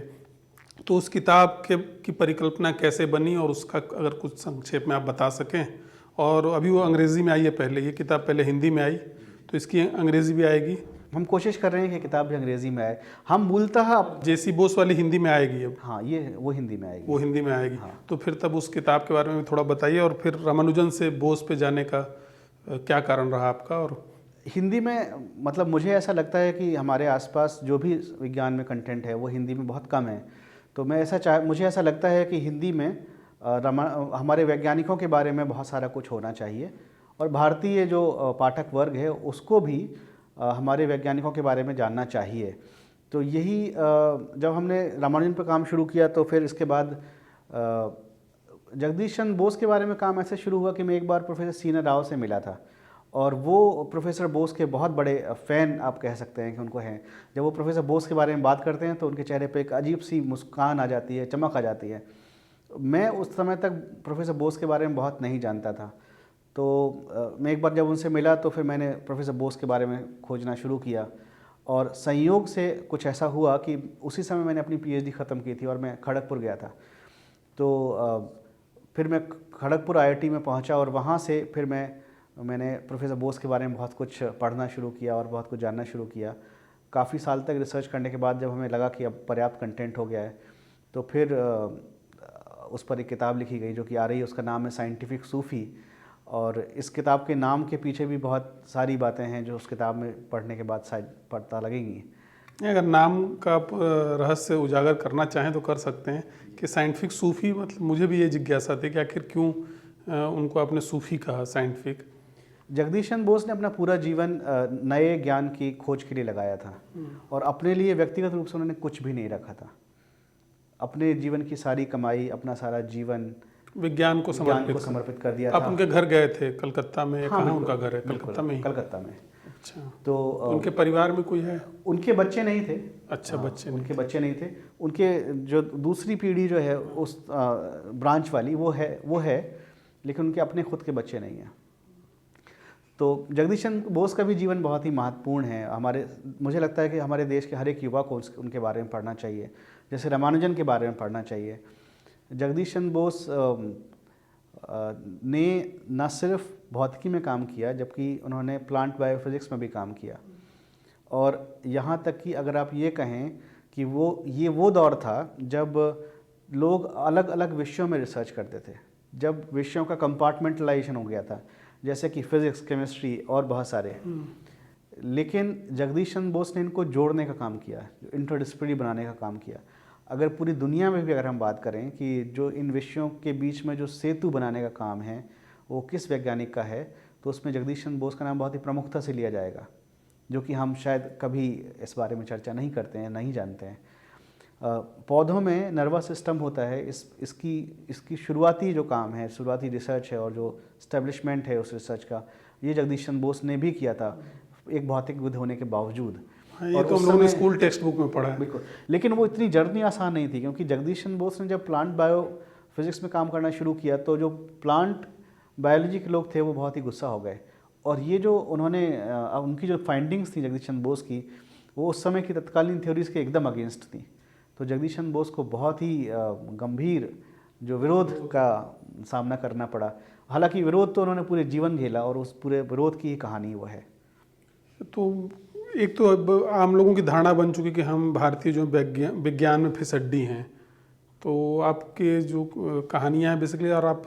तो उस किताब के की परिकल्पना कैसे बनी, और उसका अगर कुछ संक्षेप में आप बता सकें। और अभी वो अंग्रेज़ी में आई है, पहले ये किताब पहले हिंदी में आई, तो इसकी अंग्रेज़ी भी आएगी। हम कोशिश कर रहे हैं कि किताब भी अंग्रेज़ी में आए। हम मूलतः जेसी बोस वाली हिंदी में आएगी अब? हाँ, ये वो हिंदी में आएगी। वो हिंदी में आएगी। हाँ। तो फिर तब उस किताब के बारे में भी थोड़ा बताइए, और फिर रामानुजन से बोस पे जाने का क्या कारण रहा आपका। और हिंदी में मतलब मुझे ऐसा लगता है कि हमारे आसपास जो भी विज्ञान में कंटेंट है वो हिंदी में बहुत कम है। तो मुझे ऐसा लगता है कि हिंदी में हमारे वैज्ञानिकों के बारे में बहुत सारा कुछ होना चाहिए, और भारतीय जो पाठक वर्ग है उसको भी हमारे वैज्ञानिकों के बारे में जानना चाहिए। तो यही जब हमने रामानुजन पर काम शुरू किया तो फिर इसके बाद जगदीश चंद्र बोस के बारे में काम ऐसे शुरू हुआ कि मैं एक बार प्रोफेसर सीना राव से मिला था, और वो प्रोफेसर बोस के बहुत बड़े फ़ैन आप कह सकते हैं कि उनको हैं। जब वो प्रोफेसर बोस के बारे में बात करते हैं तो उनके चेहरे पे एक अजीब सी मुस्कान आ जाती है, चमक आ जाती है। मैं उस समय तक प्रोफेसर बोस के बारे में बहुत नहीं जानता था। तो मैं एक बार जब उनसे मिला तो फिर मैंने प्रोफेसर बोस के बारे में खोजना शुरू किया, और संयोग से कुछ ऐसा हुआ कि उसी समय मैंने अपनी पीएचडी ख़त्म की थी और मैं खड़गपुर गया था। तो फिर मैं खड़गपुर आईआईटी में पहुंचा, और वहां से फिर मैंने प्रोफेसर बोस के बारे में बहुत कुछ पढ़ना शुरू किया और बहुत कुछ जानना शुरू किया। काफ़ी साल तक रिसर्च करने के बाद जब हमें लगा कि अब पर्याप्त कंटेंट हो गया है, तो फिर उस पर एक किताब लिखी गई जो कि आ रही है, उसका नाम है साइंटिफिक सूफ़ी। और इस किताब के नाम के पीछे भी बहुत सारी बातें हैं जो उस किताब में पढ़ने के बाद शायद पता लगेंगी। अगर नाम का आप रहस्य उजागर करना चाहें तो कर सकते हैं कि साइंटिफिक सूफ़ी, मतलब मुझे भी ये जिज्ञासा थी कि आखिर क्यों उनको आपने सूफ़ी कहा, साइंटिफिक। जगदीश चंद्र बोस ने अपना पूरा जीवन नए ज्ञान की खोज के लिए लगाया था, और अपने लिए व्यक्तिगत रूप से उन्होंने कुछ भी नहीं रखा था। अपने जीवन की सारी कमाई, अपना सारा जीवन विज्ञान को समर्पित कर दिया था। आप उनके घर गए थे कलकत्ता में? हाँ, कहाँ उनका घर है? कलकत्ता में ही? कलकत्ता में। अच्छा। तो उनके परिवार में कोई है? उनके बच्चे नहीं थे। अच्छा, बच्चे नहीं उनके बच्चे नहीं थे। उनके जो दूसरी पीढ़ी जो है उस ब्रांच वाली वो है, लेकिन उनके अपने खुद के बच्चे नहीं हैं। तो जगदीश चंद्र बोस का भी जीवन बहुत ही महत्वपूर्ण है। मुझे लगता है कि हमारे देश के हर एक युवा को उनके बारे में पढ़ना चाहिए, जैसे रामानुजन के बारे में पढ़ना चाहिए। जगदीश चंद्र बोस ने न सिर्फ भौतिकी में काम किया, जबकि उन्होंने प्लांट बायोफिजिक्स में भी काम किया। और यहाँ तक कि अगर आप ये कहें कि वो दौर था जब लोग अलग अलग विषयों में रिसर्च करते थे, जब विषयों का कंपार्टमेंटलाइजेशन हो गया था, जैसे कि फिज़िक्स, केमिस्ट्री और बहुत सारे। लेकिन जगदीश चंद्र बोस ने इनको जोड़ने का काम किया, इंटरडिसिप्लिनरी बनाने का काम किया। अगर पूरी दुनिया में भी अगर हम बात करें कि जो इन विषयों के बीच में जो सेतु बनाने का काम है वो किस वैज्ञानिक का है, तो उसमें जगदीश चंद्र बोस का नाम बहुत ही प्रमुखता से लिया जाएगा, जो कि हम शायद कभी इस बारे में चर्चा नहीं करते हैं, नहीं जानते हैं। पौधों में नर्वस सिस्टम होता है, इसकी शुरुआती जो काम है, शुरुआती रिसर्च है और जो स्टैब्लिशमेंट है उस रिसर्च का, ये जगदीश चंद्र बोस ने भी किया था, एक भौतिकविद होने के बावजूद। ये तो हम लोगों ने स्कूल टेक्स्ट बुक में पढ़ा है। बिल्कुल, लेकिन वो इतनी जर्नी आसान नहीं थी, क्योंकि जगदीश चंद्र बोस ने जब प्लांट बायो फिजिक्स में काम करना शुरू किया तो जो प्लांट बायोलॉजी के लोग थे वो बहुत ही गुस्सा हो गए, और ये जो उनकी जो फाइंडिंग्स थी जगदीश चंद्र बोस की, वो उस समय की तत्कालीन थ्योरीज के एकदम अगेंस्ट थी। तो जगदीश चंद्र बोस को बहुत ही गंभीर जो विरोध का सामना करना पड़ा। हालांकि विरोध तो उन्होंने पूरे जीवन झेला, और उस पूरे विरोध की ही कहानी वो है। तो एक तो अब आम लोगों की धारणा बन चुकी कि हम भारतीय जो विज्ञान में फिसड्डी हैं, तो आपके जो कहानियाँ हैं बेसिकली, और आप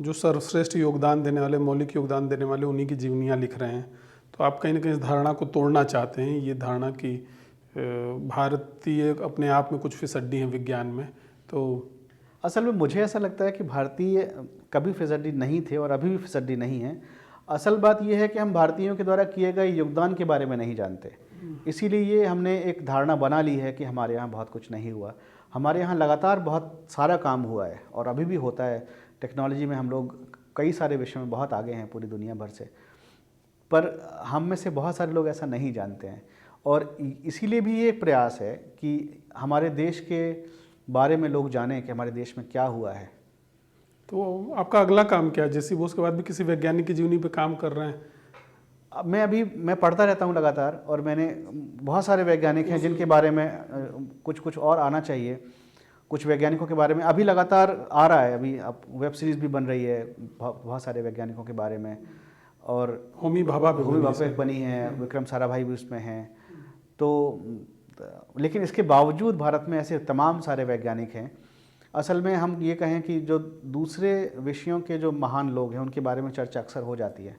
जो सर्वश्रेष्ठ योगदान देने वाले, मौलिक योगदान देने वाले, उन्हीं की जीवनियाँ लिख रहे हैं। तो आप कहीं ना कहीं इस धारणा को तोड़ना चाहते हैं, ये धारणा कि भारतीय अपने आप में कुछ फिसड्डी हैं विज्ञान में। तो असल में मुझे ऐसा लगता है कि भारतीय कभी फिसड्डी नहीं थे और अभी भी फिसड्डी नहीं है। असल बात यह है कि हम भारतीयों के द्वारा किए गए योगदान के बारे में नहीं जानते, इसीलिए ये हमने एक धारणा बना ली है कि हमारे यहाँ बहुत कुछ नहीं हुआ। हमारे यहाँ लगातार बहुत सारा काम हुआ है और अभी भी होता है। टेक्नोलॉजी में हम लोग कई सारे विषयों में बहुत आगे हैं पूरी दुनिया भर से, पर हम में से बहुत सारे लोग ऐसा नहीं जानते हैं। और इसीलिए भी ये प्रयास है कि हमारे देश के बारे में लोग जानें कि हमारे देश में क्या हुआ है। तो आपका अगला काम क्या है? जेसी बोस के बाद भी किसी वैज्ञानिक की जीवनी पे काम कर रहे हैं? अब मैं पढ़ता रहता हूँ लगातार, और मैंने बहुत सारे वैज्ञानिक हैं जिनके बारे में कुछ और आना चाहिए। कुछ वैज्ञानिकों के बारे में अभी लगातार आ रहा है, अभी अब वेब सीरीज़ भी बन रही है बहुत सारे वैज्ञानिकों के बारे में, और होमी भाभा एक बनी है, विक्रम साराभाई भी उसमें हैं। तो लेकिन इसके बावजूद भारत में ऐसे तमाम सारे वैज्ञानिक हैं। असल में हम ये कहें कि जो दूसरे विषयों के जो महान लोग हैं उनके बारे में चर्चा अक्सर हो जाती है,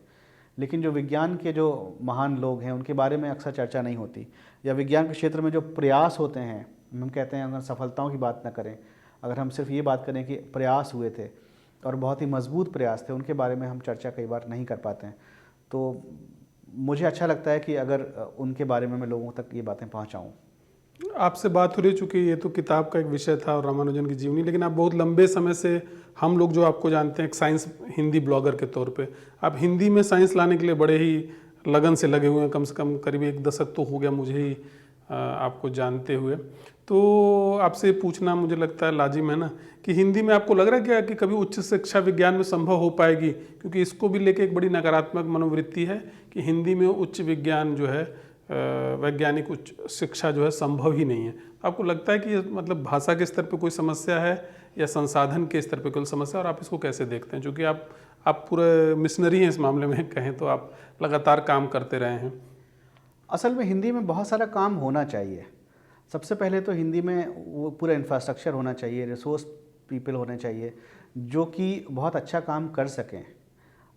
लेकिन जो विज्ञान के जो महान लोग हैं उनके बारे में अक्सर चर्चा नहीं होती। या विज्ञान के क्षेत्र में जो प्रयास होते हैं, हम कहते हैं, अगर सफलताओं की बात ना करें, अगर हम सिर्फ ये बात करें कि प्रयास हुए थे और बहुत ही मजबूत प्रयास थे, उनके बारे में हम चर्चा कई बार नहीं कर पाते हैं। तो मुझे अच्छा लगता है कि अगर उनके बारे में मैं लोगों तक ये बातें पहुँचाऊँ। आपसे बात हो रही, चूँकि ये तो किताब का एक विषय था और रामानुजन की जीवनी, लेकिन आप बहुत लंबे समय से, हम लोग जो आपको जानते हैं एक साइंस हिंदी ब्लॉगर के तौर पे, आप हिंदी में साइंस लाने के लिए बड़े ही लगन से लगे हुए हैं। कम से कम करीब 1 दशक तो हो गया मुझे ही आपको जानते हुए। तो आपसे पूछना मुझे लगता है लाजिम है ना, कि हिंदी में आपको लग रहा है क्या कि कभी उच्च शिक्षा विज्ञान में संभव हो पाएगी? क्योंकि इसको भी लेके एक बड़ी नकारात्मक मनोवृत्ति है कि हिंदी में उच्च विज्ञान जो है, वैज्ञानिक उच्च शिक्षा जो है संभव ही नहीं है। आपको लगता है कि ये मतलब भाषा के स्तर पे कोई समस्या है या संसाधन के स्तर पे कोई समस्या, और आप इसको कैसे देखते हैं? क्योंकि आप पूरे मिशनरी हैं इस मामले में, कहें तो आप लगातार काम करते रहे हैं। असल में हिंदी में बहुत सारा काम होना चाहिए। सबसे पहले तो हिंदी में वो पूरा इंफ्रास्ट्रक्चर होना चाहिए, रिसोर्स पीपल होने चाहिए जो कि बहुत अच्छा काम कर सकें।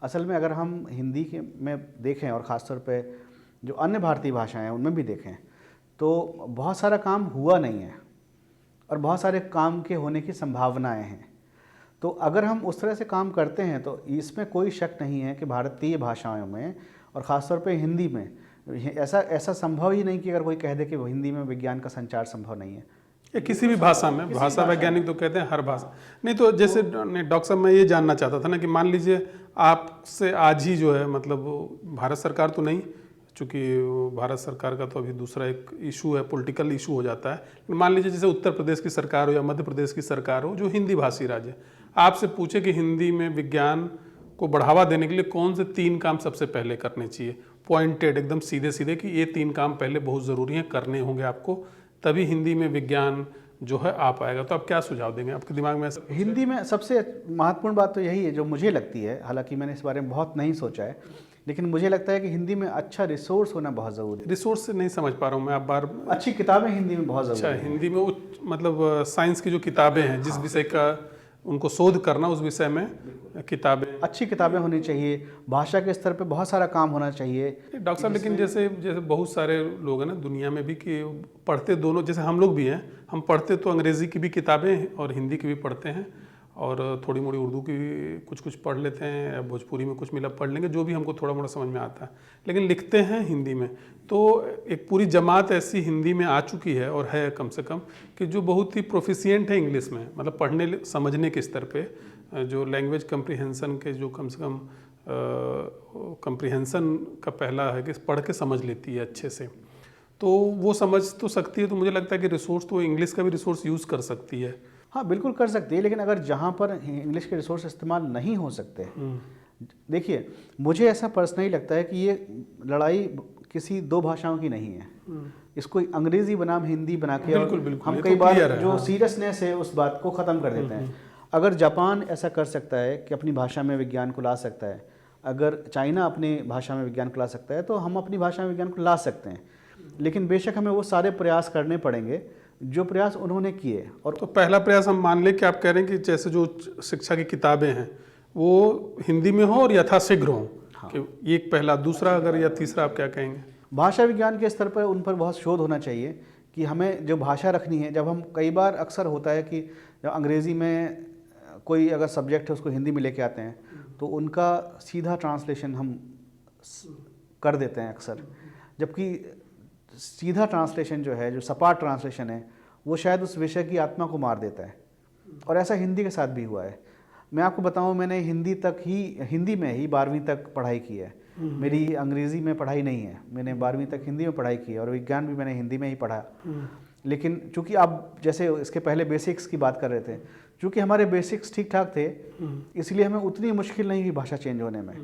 असल में अगर हम हिंदी के में देखें, और ख़ासतौर पे जो अन्य भारतीय भाषाएं हैं उनमें भी देखें, तो बहुत सारा काम हुआ नहीं है और बहुत सारे काम के होने की संभावनाएं हैं। तो अगर हम उस तरह से काम करते हैं तो इसमें कोई शक नहीं है कि भारतीय भाषाओं में, और ख़ासतौर पे हिंदी में, ऐसा संभव ही नहीं कि अगर कोई कह दे कि हिंदी में विज्ञान का संचार संभव नहीं है। या किसी भी भाषा में, भाषा वैज्ञानिक तो कहते हैं हर भाषा नहीं। तो जैसे डॉक्टर साहब, मैं ये जानना चाहता था ना कि मान लीजिए आपसे आज ही जो है, मतलब भारत सरकार तो नहीं, चूँकि भारत सरकार का तो अभी दूसरा एक इशू है, पॉलिटिकल इशू हो जाता है, लेकिन मान लीजिए जैसे उत्तर प्रदेश की सरकार हो या मध्य प्रदेश की सरकार हो जो हिंदी भाषी राज्य है, आपसे पूछे कि हिंदी में विज्ञान को बढ़ावा देने के लिए कौन से 3 काम सबसे पहले करने चाहिए, पॉइंटेड एकदम सीधे सीधे कि ये 3 काम पहले बहुत ज़रूरी हैं, करने होंगे आपको, तभी हिंदी में विज्ञान जो है आ पाएगा, तो आप क्या सुझाव देंगे? आपके दिमाग में ऐसा? हिंदी में सबसे महत्वपूर्ण बात तो यही है जो मुझे लगती है, हालांकि मैंने इस बारे में बहुत नहीं सोचा है, लेकिन मुझे लगता है कि हिंदी में अच्छा रिसोर्स होना बहुत ज़रूरी है। रिसोर्स से नहीं समझ पा रहा हूँ मैं, आप बार। अच्छी किताबें हिंदी में बहुत ज़रूरी अच्छा, है। हिंदी में मतलब साइंस की जो किताबें हैं, जिस विषय का उनको शोध करना, उस विषय में किताबें, अच्छी किताबें होनी चाहिए। भाषा के स्तर पे बहुत सारा काम होना चाहिए डॉक्टर साहब। लेकिन जैसे बहुत सारे लोग हैं ना दुनिया में भी कि पढ़ते दोनों, जैसे हम लोग भी हैं, हम पढ़ते तो अंग्रेज़ी की भी किताबें और हिंदी की भी पढ़ते हैं, और थोड़ी मोड़ी उर्दू की भी कुछ पढ़ लेते हैं, भोजपुरी में कुछ मिला पढ़ लेंगे, जो भी हमको थोड़ा मोड़ा समझ में आता है, लेकिन लिखते हैं हिंदी में। तो एक पूरी जमात ऐसी हिंदी में आ चुकी है, और है कम से कम, कि जो बहुत ही प्रोफिशिएंट है इंग्लिश में, मतलब पढ़ने समझने के स्तर पे, जो लैंग्वेज कम्प्रीहेंसन के जो कम से कम कम्प्रीहेंसन का पहला है कि पढ़ के समझ लेती है अच्छे से, तो वो समझ तो सकती है। तो मुझे लगता है कि रिसोर्स तो इंग्लिश का भी रिसोर्स यूज़ कर सकती है। हाँ, बिल्कुल कर सकती है, लेकिन अगर जहाँ पर इंग्लिश के रिसोर्स इस्तेमाल नहीं हो सकते, देखिए मुझे ऐसा पर्सनली लगता है कि ये लड़ाई किसी 2 भाषाओं की नहीं है। इसको अंग्रेजी बनाम हिंदी बना के हम कई बार जो सीरियसनेस है उस बात को ख़त्म कर देते हैं। अगर जापान ऐसा कर सकता है कि अपनी भाषा में विज्ञान को ला सकता है, अगर चाइना अपनी भाषा में विज्ञान को ला सकता है, तो हम अपनी भाषा में विज्ञान को ला सकते हैं। लेकिन बेशक हमें वो सारे प्रयास करने पड़ेंगे जो प्रयास उन्होंने किए। और तो पहला प्रयास हम मान लें कि आप कह रहे हैं कि जैसे जो शिक्षा की किताबें हैं वो हिंदी में हो और यथाशीघ्र हो, हाँ। कि ये एक पहला। दूसरा अगर या तीसरा आप क्या कहेंगे? भाषा विज्ञान के स्तर पर उन पर बहुत शोध होना चाहिए कि हमें जो भाषा रखनी है। जब हम कई बार अक्सर होता है कि जब अंग्रेज़ी में कोई अगर सब्जेक्ट है उसको हिंदी में लेके आते हैं तो उनका सीधा ट्रांसलेशन हम कर देते हैं अक्सर, जबकि सीधा ट्रांसलेशन जो है, जो सपाट ट्रांसलेशन है, वो शायद उस विषय की आत्मा को मार देता है। और ऐसा हिंदी के साथ भी हुआ है। मैं आपको बताऊं, मैंने हिंदी में ही 12वीं तक पढ़ाई की है, मेरी अंग्रेज़ी में पढ़ाई नहीं है, मैंने 12वीं तक हिंदी में पढ़ाई की और विज्ञान भी मैंने हिंदी में ही पढ़ा। लेकिन चूंकि आप जैसे इसके पहले बेसिक्स की बात कर रहे थे, चूंकि हमारे बेसिक्स ठीक ठाक थे, इसलिए हमें उतनी मुश्किल नहीं हुई भाषा चेंज होने में।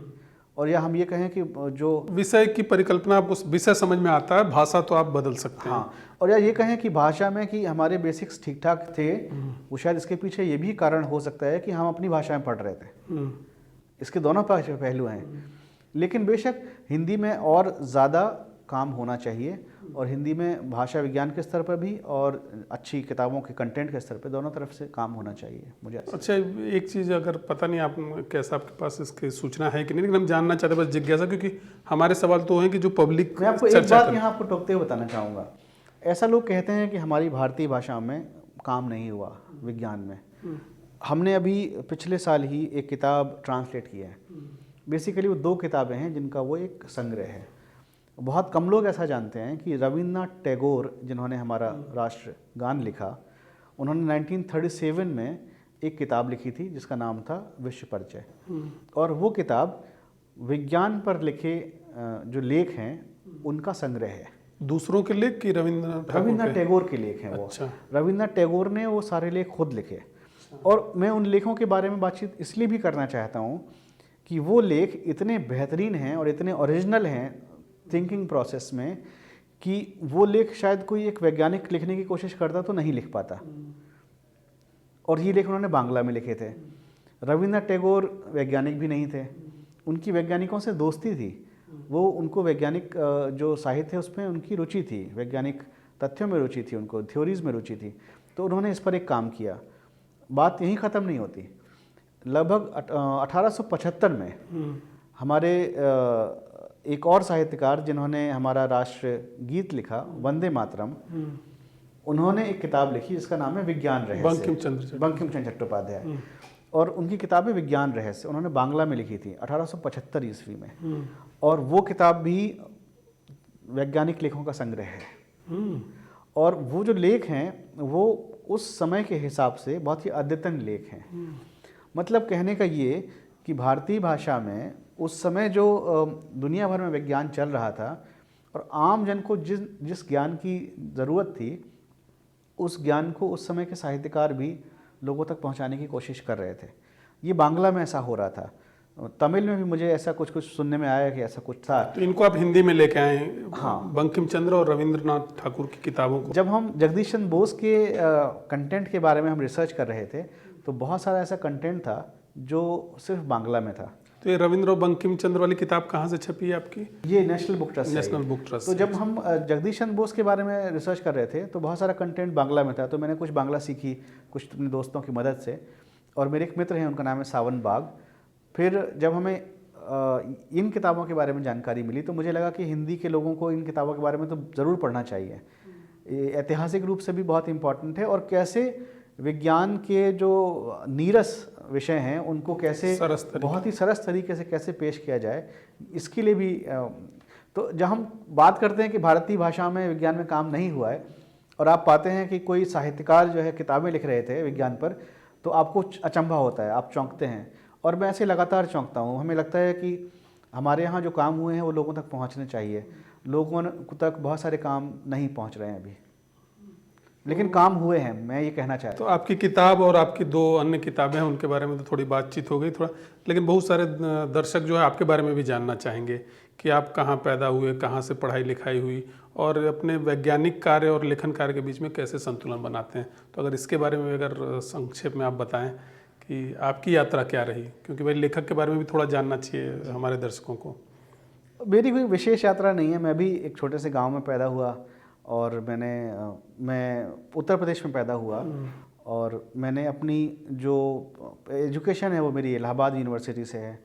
और या हम ये कहें कि जो विषय की परिकल्पना, आपको विषय समझ में आता है, भाषा तो आप बदल सकते हैं। हाँ, और या ये कहें कि भाषा में कि हमारे बेसिक्स ठीक ठाक थे, वो शायद इसके पीछे ये भी कारण हो सकता है कि हम अपनी भाषा में पढ़ रहे थे। इसके दोनों पहलू हैं। लेकिन बेशक हिंदी में और ज़्यादा काम होना चाहिए, और हिंदी में भाषा विज्ञान के स्तर पर भी और अच्छी किताबों के कंटेंट के स्तर पर दोनों तरफ से काम होना चाहिए मुझे। अच्छा, एक चीज़, अगर पता नहीं आप कैसा, आपके पास इसकी सूचना है कि नहीं, लेकिन हम जानना चाहते हैं, बस जिज्ञासा, क्योंकि हमारे सवाल तो हैं कि जो पब्लिक मैं आपको एक बात यहाँ आपको टोकते हुए बताना चाहूँगा। ऐसा लोग कहते हैं कि हमारी भारतीय भाषा में काम नहीं हुआ विज्ञान में। हमने अभी पिछले साल ही एक किताब ट्रांसलेट की है। बेसिकली वो 2 किताबें हैं जिनका वो एक संग्रह है। बहुत कम लोग ऐसा जानते हैं कि रविन्द्रनाथ टैगोर, जिन्होंने हमारा राष्ट्रगान लिखा, उन्होंने 1937 में एक किताब लिखी थी जिसका नाम था विश्व परिचय। और वो किताब विज्ञान पर लिखे जो लेख हैं उनका संग्रह है। दूसरों के लेख कि रविन्द्रनाथ टैगोर के लेख हैं। अच्छा। वो रविन्द्रनाथ टैगोर ने वो सारे लेख खुद लिखे। और मैं उन लेखों के बारे में बातचीत इसलिए भी करना चाहता हूँ कि वो लेख इतने बेहतरीन हैं और इतने ओरिजिनल हैं थिंकिंग प्रोसेस में कि वो लेख शायद कोई एक वैज्ञानिक लिखने की कोशिश करता तो नहीं लिख पाता। और ये लेख उन्होंने बांग्ला में लिखे थे। रविन्द्रनाथ टैगोर वैज्ञानिक भी नहीं थे, उनकी वैज्ञानिकों से दोस्ती थी। वो उनको वैज्ञानिक जो साहित्य है उसमें उनकी रुचि थी, वैज्ञानिक तथ्यों में रुचि थी, उनको थ्योरीज में रुचि थी। तो उन्होंने इस पर एक काम किया। बात यहीं ख़त्म नहीं होती। लगभग 1875 में हमारे एक और साहित्यकार जिन्होंने हमारा राष्ट्र गीत लिखा, वंदे मातरम, उन्होंने एक किताब लिखी जिसका नाम है विज्ञान रहस्य, बंकिम चंद्र चट्टोपाध्याय। और उनकी किताब है विज्ञान रहस्य, उन्होंने बांग्ला में लिखी थी 1875 ईस्वी में। और वो किताब भी वैज्ञानिक लेखों का संग्रह है। और वो जो लेख हैं वो उस समय के हिसाब से बहुत ही अद्यतन लेख हैं। मतलब कहने का ये कि भारतीय भाषा में उस समय जो दुनिया भर में विज्ञान चल रहा था और आम जन को जिस ज्ञान की ज़रूरत थी, उस ज्ञान को उस समय के साहित्यकार भी लोगों तक पहुंचाने की कोशिश कर रहे थे। ये बांग्ला में ऐसा हो रहा था। तमिल में भी मुझे ऐसा कुछ सुनने में आया कि ऐसा कुछ था। तो इनको आप हिंदी में लेके आए? हाँ, बंकिम चंद्र और रविंद्रनाथ ठाकुर की किताबों को। जब हम जगदीश चंद्र बोस के कंटेंट के बारे में हम रिसर्च कर रहे थे तो बहुत सारा ऐसा कंटेंट था जो सिर्फ बांग्ला में था। तो ये रविंद्र और बंकिम चंद्र वाली किताब कहाँ से छपी है आपकी? ये national book trust. National book trust. तो जब हम जगदीश चंद्र बोस के बारे में रिसर्च कर रहे थे तो बहुत सारा कंटेंट बांग्ला में था। तो मैंने कुछ बांग्ला सीखी, कुछ अपने दोस्तों की मदद से। और मेरे एक मित्र हैं, उनका नाम है सावन बाग। फिर जब हमें इन किताबों के बारे में जानकारी मिली तो मुझे लगा कि हिंदी के लोगों को इन किताबों के बारे में तो ज़रूर पढ़ना चाहिए। ये ऐतिहासिक रूप से भी बहुत इम्पॉर्टेंट है और कैसे विज्ञान के जो नीरस विषय हैं उनको कैसे बहुत ही सरस तरीके से कैसे पेश किया जाए, इसके लिए भी। तो जब हम बात करते हैं कि भारतीय भाषा में विज्ञान में काम नहीं हुआ है और आप पाते हैं कि कोई साहित्यकार जो है किताबें लिख रहे थे विज्ञान पर, तो आपको अचंभा होता है, आप चौंकते हैं। और मैं ऐसे लगातार चौंकता हूँ। हमें लगता है कि हमारे यहाँ जो काम हुए हैं वो लोगों तक पहुँचने चाहिए। लोगों तक बहुत सारे काम नहीं पहुँच रहे हैं अभी, लेकिन काम हुए हैं, मैं ये कहना चाहता हूँ। तो आपकी किताब और आपकी 2 अन्य किताबें हैं, उनके बारे में तो थोड़ी बातचीत हो गई थोड़ा, लेकिन बहुत सारे दर्शक जो है आपके बारे में भी जानना चाहेंगे कि आप कहाँ पैदा हुए, कहाँ से पढ़ाई लिखाई हुई और अपने वैज्ञानिक कार्य और लेखन कार्य के बीच में कैसे संतुलन बनाते हैं। तो अगर इसके बारे में अगर संक्षेप में आप बताएं कि आपकी यात्रा क्या रही, क्योंकि भाई लेखक के बारे में भी थोड़ा जानना चाहिए हमारे दर्शकों को। मेरी कोई विशेष यात्रा नहीं है। मैं भी एक छोटे से गाँव में पैदा हुआ और मैं उत्तर प्रदेश में पैदा हुआ। और मैंने अपनी जो एजुकेशन है वो मेरी इलाहाबाद यूनिवर्सिटी से है।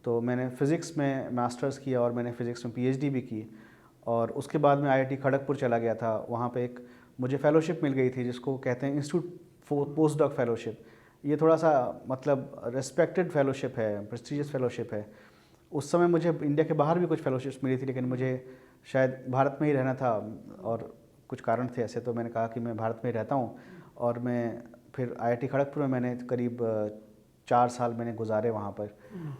तो मैंने फ़िज़िक्स में मास्टर्स किया और मैंने फ़िज़िक्स में पीएचडी भी की। और उसके बाद मैं आईआईटी खड़गपुर चला गया था। वहाँ पे एक मुझे फ़ेलोशिप मिल गई थी जिसको कहते हैं institute for post doc fellowship. ये थोड़ा सा मतलब रिस्पेक्टेड फेलोशिप है, प्रेस्टिजियस फेलोशिप है। उस समय मुझे इंडिया के बाहर भी कुछ फेलोशिप्स मिली थी, लेकिन मुझे शायद भारत में ही रहना था और कुछ कारण थे ऐसे, तो मैंने कहा कि मैं भारत में ही रहता हूँ। और मैं फिर आईआईटी खड़गपुर में मैंने करीब 4 साल मैंने गुजारे वहाँ पर।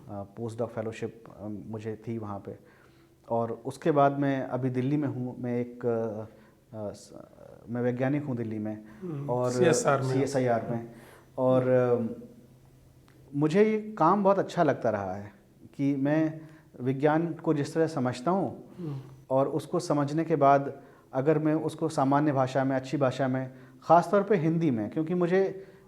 पोस्ट डॉक फेलोशिप मुझे थी वहाँ पे। और उसके बाद मैं अभी दिल्ली में हूँ, मैं वैज्ञानिक हूँ दिल्ली में और CSIR में। और मुझे ये काम बहुत अच्छा लगता रहा है कि मैं विज्ञान को जिस तरह समझता हूँ और उसको समझने के बाद अगर मैं उसको सामान्य भाषा में, अच्छी भाषा में, ख़ास तौर पे हिंदी में, क्योंकि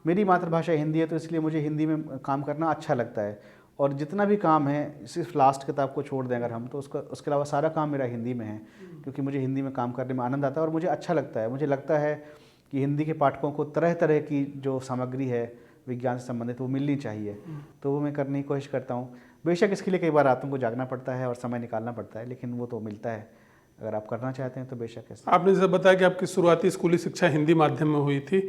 मेरी मातृभाषा हिंदी है तो इसलिए मुझे हिंदी में काम करना अच्छा लगता है। और जितना भी काम है, सिर्फ लास्ट किताब को छोड़ दें अगर हम, तो उसके अलावा सारा काम मेरा हिंदी में है, क्योंकि मुझे हिंदी में काम करने में आनंद आता है और मुझे अच्छा लगता है। मुझे लगता है कि हिंदी के पाठकों को तरह तरह की जो सामग्री है विज्ञान से संबंधित वो मिलनी चाहिए, तो वो मैं करने की कोशिश करता हूँ। बेशक इसके लिए कई बार रातों को जागना पड़ता है और समय निकालना पड़ता है, लेकिन वो तो मिलता है। अगर आप करना चाहते हैं तो बेशक ऐसा। आपने जैसे बताया कि आपकी शुरुआती स्कूली शिक्षा हिंदी माध्यम में हुई थी,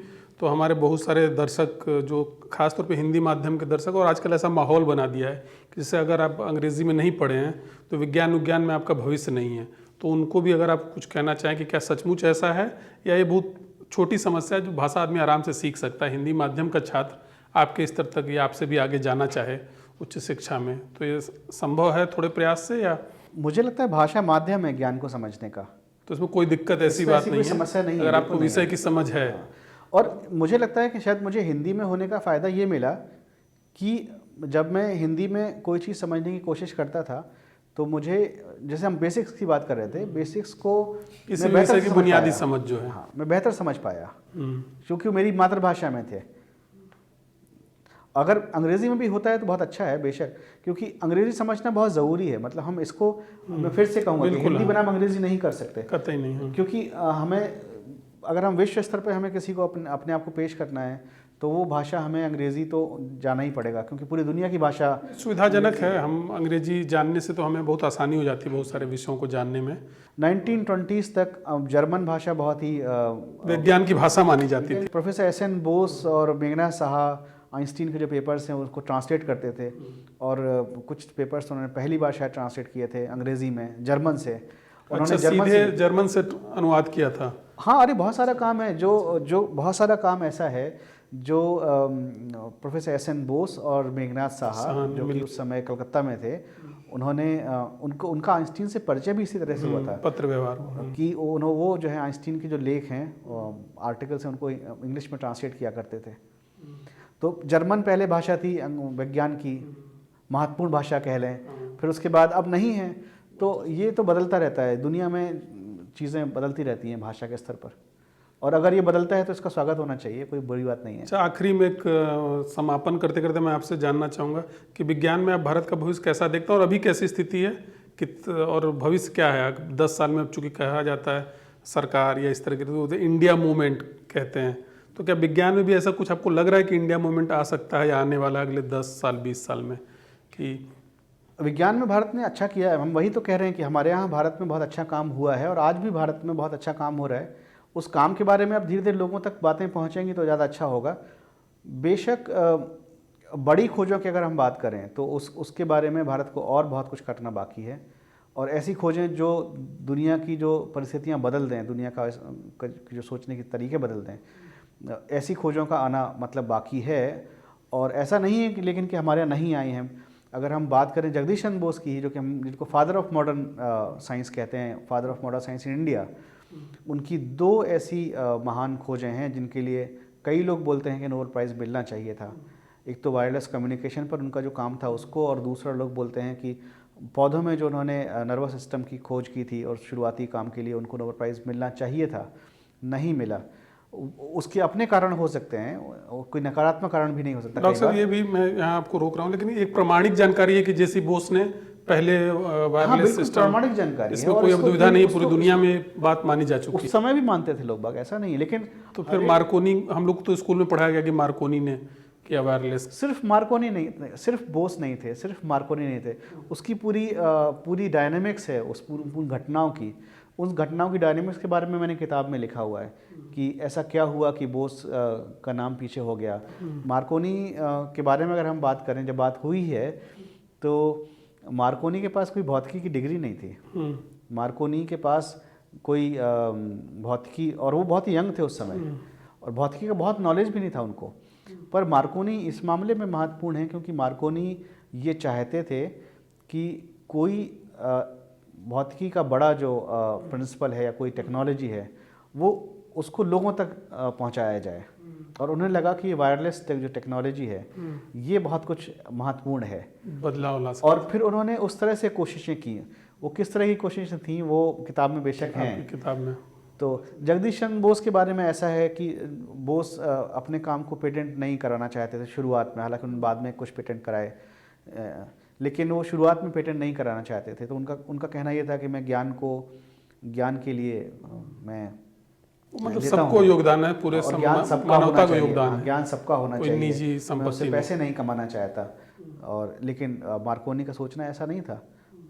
तो हमारे बहुत सारे दर्शक जो खासतौर पे हिंदी माध्यम के दर्शक, और आजकल ऐसा माहौल बना दिया है कि जैसे अगर आप अंग्रेजी में नहीं पढ़े हैं तो विज्ञान में आपका भविष्य नहीं है, तो उनको भी अगर आप कुछ कहना चाहें कि क्या सचमुच ऐसा है, या ये बहुत छोटी समस्या है जो भाषा आदमी आराम से सीख सकता है, हिंदी माध्यम का छात्र आपके स्तर तक या आपसे भी आगे जाना चाहे उच्च शिक्षा में, तो ये संभव है थोड़े प्रयास से? या मुझे लगता है भाषा माध्यम है ज्ञान को समझने का, तो इसमें कोई दिक्कत ऐसी बात नहीं है, समस्या नहीं है अगर आपको विषय की समझ है। और मुझे लगता है कि शायद मुझे हिंदी में होने का फ़ायदा ये मिला कि जब मैं हिंदी में कोई चीज़ समझने की कोशिश करता था तो मुझे, जैसे हम बेसिक्स की बात कर रहे थे, बेसिक्स को किसी विषय की बुनियादी समझ जो है, हाँ, मैं बेहतर समझ पाया क्योंकि मेरी मातृभाषा में थे। अगर अंग्रेज़ी में भी होता है तो बहुत अच्छा है बेशक, क्योंकि अंग्रेज़ी समझना बहुत ज़रूरी है। मतलब हम इसको, मैं फिर से कहूँगा कि हिंदी बनाम अंग्रेज़ी नहीं कर सकते, कतई नहीं, क्योंकि हमें, अगर हम विश्व स्तर पर हमें किसी को अपने आप को पेश करना है तो वो भाषा हमें अंग्रेज़ी तो जाना ही पड़ेगा, क्योंकि पूरी दुनिया की भाषा सुविधाजनक है। हम अंग्रेजी जानने से तो हमें बहुत आसानी हो जाती है बहुत सारे विषयों को जानने में। 1920s तक जर्मन भाषा बहुत ही विज्ञान की भाषा मानी जाती थी। प्रोफेसर SN बोस और मेघनाथ साहा आइंस्टीन के जो पेपर्स हैं उसको ट्रांसलेट करते थे, और कुछ पेपर्स उन्होंने पहली बार शायद ट्रांसलेट किए थे अंग्रेज़ी में जर्मन से। उन्होंने सीधे जर्मन से अनुवाद किया था। हाँ, अरे बहुत सारा काम है जो बहुत सारा काम ऐसा है जो प्रोफेसर SN बोस और मेघनाथ साहा जो कि उस समय कलकत्ता में थे, उन्होंने उनका आइंस्टीन से परिचय भी इसी तरह से हुआ था, पत्र व्यवहार कि वो जो है आइंस्टीन के जो लेख हैं आर्टिकल्स हैं उनको इंग्लिश में ट्रांसलेट किया करते थे। तो जर्मन पहले भाषा थी विज्ञान की, महत्वपूर्ण भाषा कह लें, फिर उसके बाद अब नहीं है। तो ये तो बदलता रहता है, दुनिया में चीज़ें बदलती रहती हैं भाषा के स्तर पर, और अगर ये बदलता है तो इसका स्वागत होना चाहिए, कोई बुरी बात नहीं है। अच्छा, आखिरी में एक समापन करते करते मैं आपसे जानना चाहूँगा कि विज्ञान में आप भारत का भविष्य कैसा देखते हैं और अभी कैसी स्थिति है और भविष्य क्या है 10 साल में? अब चूँकि कहा जाता है सरकार या इस तरह के इंडिया मूवमेंट कहते हैं, तो क्या विज्ञान में भी ऐसा कुछ आपको लग रहा है कि इंडिया मूवमेंट आ सकता है या आने वाला अगले 10 साल 20 साल में? कि विज्ञान में भारत ने अच्छा किया है, हम वही तो कह रहे हैं कि हमारे यहाँ भारत में बहुत अच्छा काम हुआ है और आज भी भारत में बहुत अच्छा काम हो रहा है। उस काम के बारे में अब धीरे धीरे लोगों तक बातें पहुँचेंगी तो ज़्यादा अच्छा होगा। बेशक बड़ी खोजों की अगर हम बात करें तो उसके बारे में भारत को और बहुत कुछ करना बाकी है, और ऐसी खोजें जो दुनिया की जो परिस्थितियाँ बदल दें, दुनिया का जो सोचने के तरीके बदल दें, ऐसी खोजों का आना मतलब बाकी है। और ऐसा नहीं है कि लेकिन कि हमारे यहाँ नहीं आई हैं। अगर हम बात करें जगदीश चंद्र बोस की, जो कि हम जिनको फादर ऑफ मॉडर्न साइंस कहते हैं, father of modern science in India, उनकी 2 ऐसी महान खोजें हैं जिनके लिए कई लोग बोलते हैं कि नोबेल प्राइज़ मिलना चाहिए था। एक तो वायरलेस कम्युनिकेशन पर उनका जो काम था उसको, और दूसरा लोग बोलते हैं कि पौधों में जो उन्होंने नर्वस सिस्टम की खोज की थी और शुरुआती काम के लिए उनको नोबेल प्राइज़ मिलना चाहिए था, नहीं मिला। उसके अपने कारण हो सकते हैं, कोई नकारात्मक कारण भी नहीं हो सकता। डॉक्टर साहब, ये भी मैं यहाँ आपको रोक रहा हूँ, लेकिन एक प्रमाणिक जानकारी है कि जेसी बोस ने पहले वायरलेस सिस्टम, प्रमाणिक जानकारी है, इसमें कोई अब दुविधा नहीं, पूरी दुनिया में बात मानी जा चुकी है। उस समय भी मानते थे लोग बाग, ऐसा नहीं है। लेकिन तो फिर मार्कोनी, हम लोग तो स्कूल में पढ़ाया गया कि मार्कोनी ने किया वायरलेस। सिर्फ मार्कोनी नहीं, सिर्फ बोस नहीं थे, सिर्फ मार्कोनी नहीं थे, उसकी पूरी डायनेमिक्स है उस पूरी घटनाओं की। उस घटनाओं की डायनेमिक्स के बारे में मैंने किताब में लिखा हुआ है कि ऐसा क्या हुआ कि बोस का नाम पीछे हो गया। मार्कोनी के बारे में अगर हम बात करें, जब बात हुई है तो मार्कोनी के पास कोई भौतिकी की डिग्री नहीं थी। मार्कोनी के पास कोई भौतिकी, और वो बहुत ही यंग थे उस समय, और भौतिकी का बहुत नॉलेज भी नहीं था उनको। पर मार्कोनी इस मामले में महत्वपूर्ण है क्योंकि मार्कोनी ये चाहते थे कि कोई भौतिकी का बड़ा जो प्रिंसिपल है या कोई टेक्नोलॉजी है वो उसको लोगों तक पहुंचाया जाए। और उन्हें लगा कि वायरलेस जो टेक्नोलॉजी है ये बहुत कुछ महत्वपूर्ण है, बदलाव ला सकता और फिर उन्होंने उस तरह से कोशिशें की। वो किस तरह की कोशिशें थी वो किताब में बेशक है हैं। किताब में। तो जगदीश चंद्र बोस के बारे में ऐसा है कि बोस अपने काम को पेटेंट नहीं कराना चाहते थे शुरुआत में, हालांकि उन्होंने बाद में कुछ पेटेंट कराए, लेकिन वो शुरुआत में पेटेंट नहीं कराना चाहते थे। तो उनका कहना ये था कि मैं ज्ञान के लिए मैं मतलब देता सबको हूँ, योगदान है, पूरे और ज्ञान सबका मानवता होना को चाहिए। योगदान है, ज्ञान सबका होना कोई चाहिए, निजी मैं संपत्ति उससे पैसे नहीं कमाना चाहता। और लेकिन मार्कोनी का सोचना ऐसा नहीं था।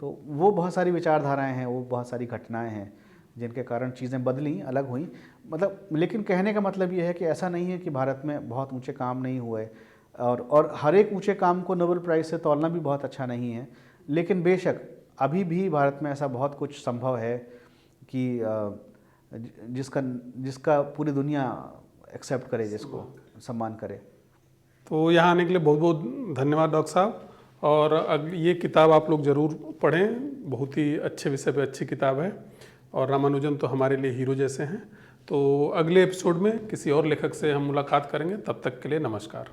तो वो बहुत सारी विचारधाराएं हैं, वो बहुत सारी घटनाएं हैं जिनके कारण चीज़ें बदली, अलग हुई। मतलब लेकिन कहने का मतलब ये है कि ऐसा नहीं है कि भारत में बहुत ऊंचे काम नहीं हुए, और हर एक ऊंचे काम को नोबेल प्राइज़ से तौलना भी बहुत अच्छा नहीं है। लेकिन बेशक अभी भी भारत में ऐसा बहुत कुछ संभव है कि जिसका पूरी दुनिया एक्सेप्ट करे, जिसको सम्मान करे। तो यहाँ आने के लिए बहुत बहुत धन्यवाद डॉक्टर साहब। और ये किताब आप लोग ज़रूर पढ़ें, बहुत ही अच्छे विषय पे अच्छी किताब है। और रामानुजन तो हमारे लिए हीरो जैसे हैं। तो अगले एपिसोड में किसी और लेखक से हम मुलाकात करेंगे, तब तक के लिए नमस्कार।